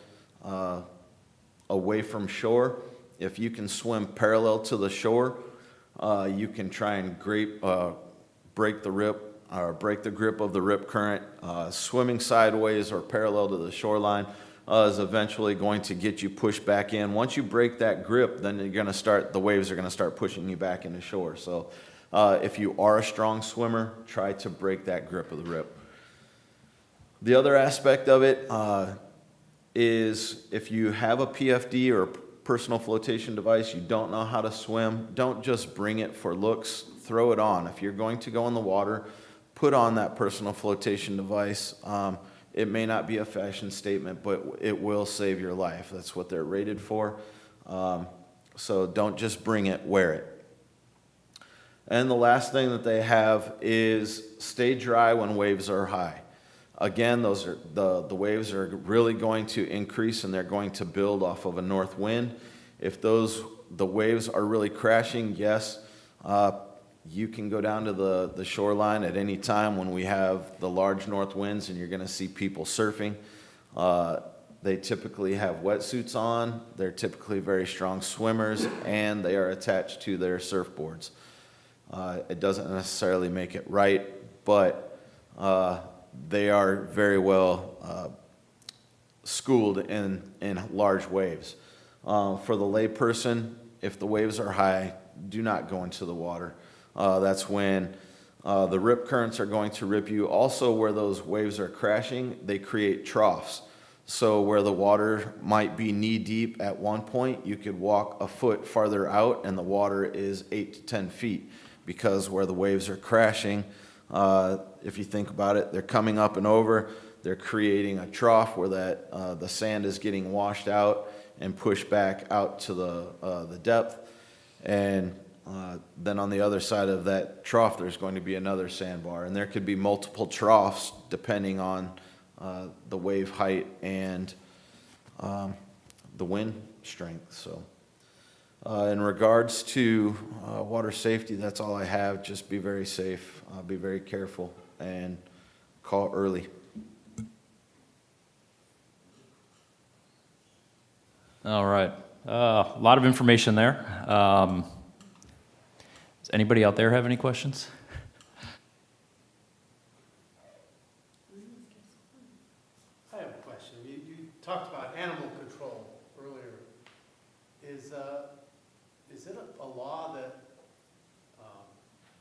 away from shore. If you can swim parallel to the shore, you can try and break the rip or break the grip of the rip current. Swimming sideways or parallel to the shoreline is eventually going to get you pushed back in. Once you break that grip, then the waves are going to start pushing you back into shore. So if you are a strong swimmer, try to break that grip of the rip. The other aspect of it is if you have a PFD or personal flotation device, you don't know how to swim, don't just bring it for looks, throw it on. If you're going to go in the water, put on that personal flotation device. It may not be a fashion statement, but it will save your life. That's what they're rated for. So don't just bring it, wear it. And the last thing that they have is stay dry when waves are high. Again, the waves are really going to increase and they're going to build off of a north wind. If those the waves are really crashing, yes. You can go down to the shoreline at any time when we have the large north winds, and you're going to see people surfing. They typically have wetsuits on, they're typically very strong swimmers, and they are attached to their surfboards. It doesn't necessarily make it right, but they are very well schooled in large waves. For the layperson, if the waves are high, do not go into the water. That's when the rip currents are going to rip you. Also, where those waves are crashing, they create troughs. So where the water might be knee deep at one point, you could walk a foot farther out and the water is 8 to 10 feet. Because where the waves are crashing, if you think about it, they're coming up and over, they're creating a trough where the sand is getting washed out and pushed back out to the depth. And then on the other side of that trough, there's going to be another sandbar. And there could be multiple troughs depending on the wave height and the wind strength. So in regards to water safety, that's all I have. Just be very safe, be very careful, and call early. All right. A lot of information there. Does anybody out there have any questions? I have a question. You talked about animal control earlier. Is it a law that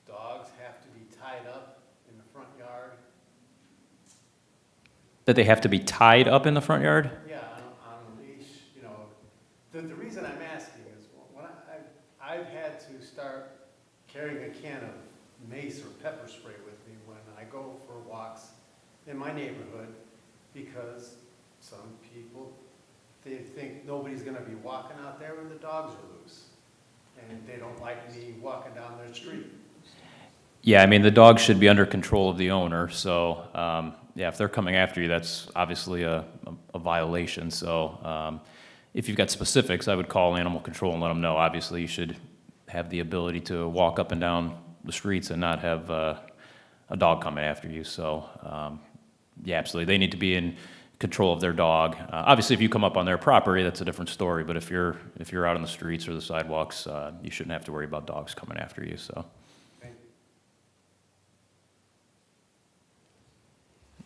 dogs have to be tied up in the front yard? That they have to be tied up in the front yard? Yeah, on a leash, you know. The reason I'm asking is when I've had to start carrying a can of mace or pepper spray with me when I go for walks in my neighborhood because some people, they think nobody's gonna be walking out there when the dogs are loose. And they don't like me walking down their street. Yeah, I mean, the dog should be under control of the owner, so, yeah, if they're coming after you, that's obviously a violation. So if you've got specifics, I would call animal control and let them know. Obviously, you should have the ability to walk up and down the streets and not have a dog coming after you. So, yeah, absolutely. They need to be in control of their dog. Obviously, if you come up on their property, that's a different story. But if you're out on the streets or the sidewalks, you shouldn't have to worry about dogs coming after you. So,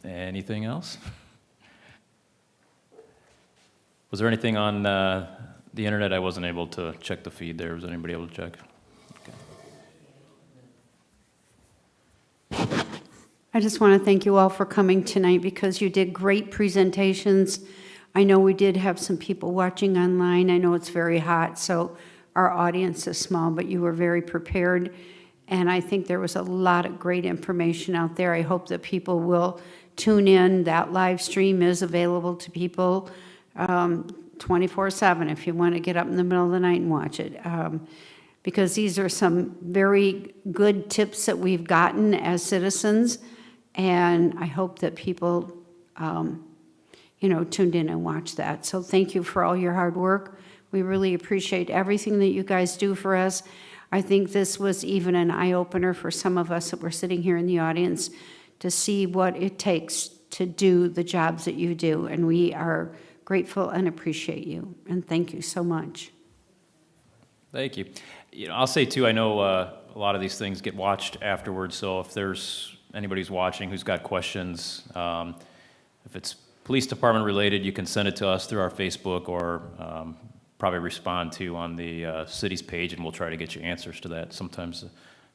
anything else? Was there anything on the internet? I wasn't able to check the feed there. Was anybody able to check? Okay. I just want to thank you all for coming tonight because you did great presentations. I know we did have some people watching online. I know it's very hot, so our audience is small, but you were very prepared. And I think there was a lot of great information out there. I hope that people will tune in. That live stream is available to people 24/7 if you want to get up in the middle of the night and watch it. Because these are some very good tips that we've gotten as citizens. And I hope that people, tuned in and watched that. So thank you for all your hard work. We really appreciate everything that you guys do for us. I think this was even an eye-opener for some of us that were sitting here in the audience to see what it takes to do the jobs that you do. And we are grateful and appreciate you. And thank you so much. Thank you. I'll say too, I know a lot of these things get watched afterwards, so if there's anybody who's watching who's got questions, if it's police department related, you can send it to us through our Facebook or probably respond to on the city's page, and we'll try to get you answers to that. Sometimes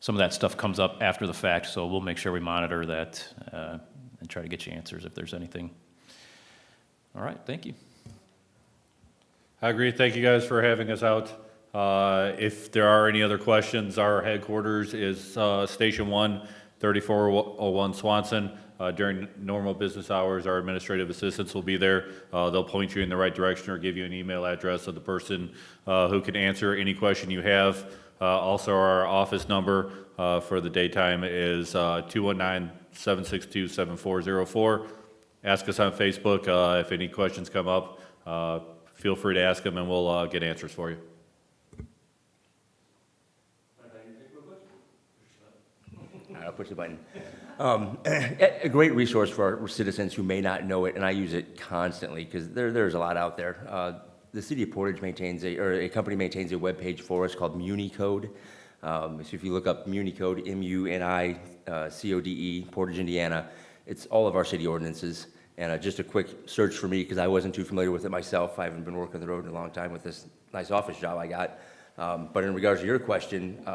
some of that stuff comes up after the fact, so we'll make sure we monitor that and try to get you answers if there's anything. All right, thank you. I agree. Thank you guys for having us out. If there are any other questions, our headquarters is Station 1, 3401 Swanson. During normal business hours, our administrative assistants will be there. They'll point you in the right direction or give you an email address of the person who can answer any question you have. Also, our office number for the daytime is 219-762-7404. Ask us on Facebook if any questions come up. Feel free to ask them and we'll get answers for you. push the button. A great resource for our citizens who may not know it, and I use it constantly because there's a lot out there. The city of Portage a company maintains a webpage for us called MuniCode. So if you look up MuniCode, MUNICODE, Portage, Indiana, it's all of our city ordinances. And just a quick search for me, because I wasn't too familiar with it myself. I haven't been working the road in a long time with this nice office job I got. But in regards to your question,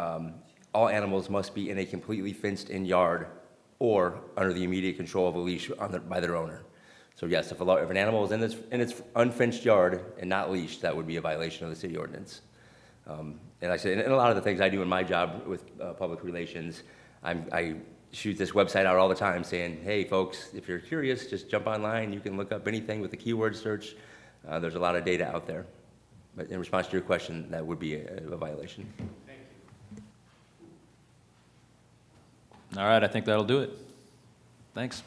all animals must be in a completely fenced-in yard or under the immediate control of a leash by their owner. So yes, if an animal is in its unfenced yard and not leashed, that would be a violation of the city ordinance. And I said, and a lot of the things I do in my job with public relations, I shoot this website out all the time saying, hey folks, if you're curious, just jump online, you can look up anything with a keyword search. There's a lot of data out there. But in response to your question, that would be a violation. Thank you. All right, I think that'll do it. Thanks.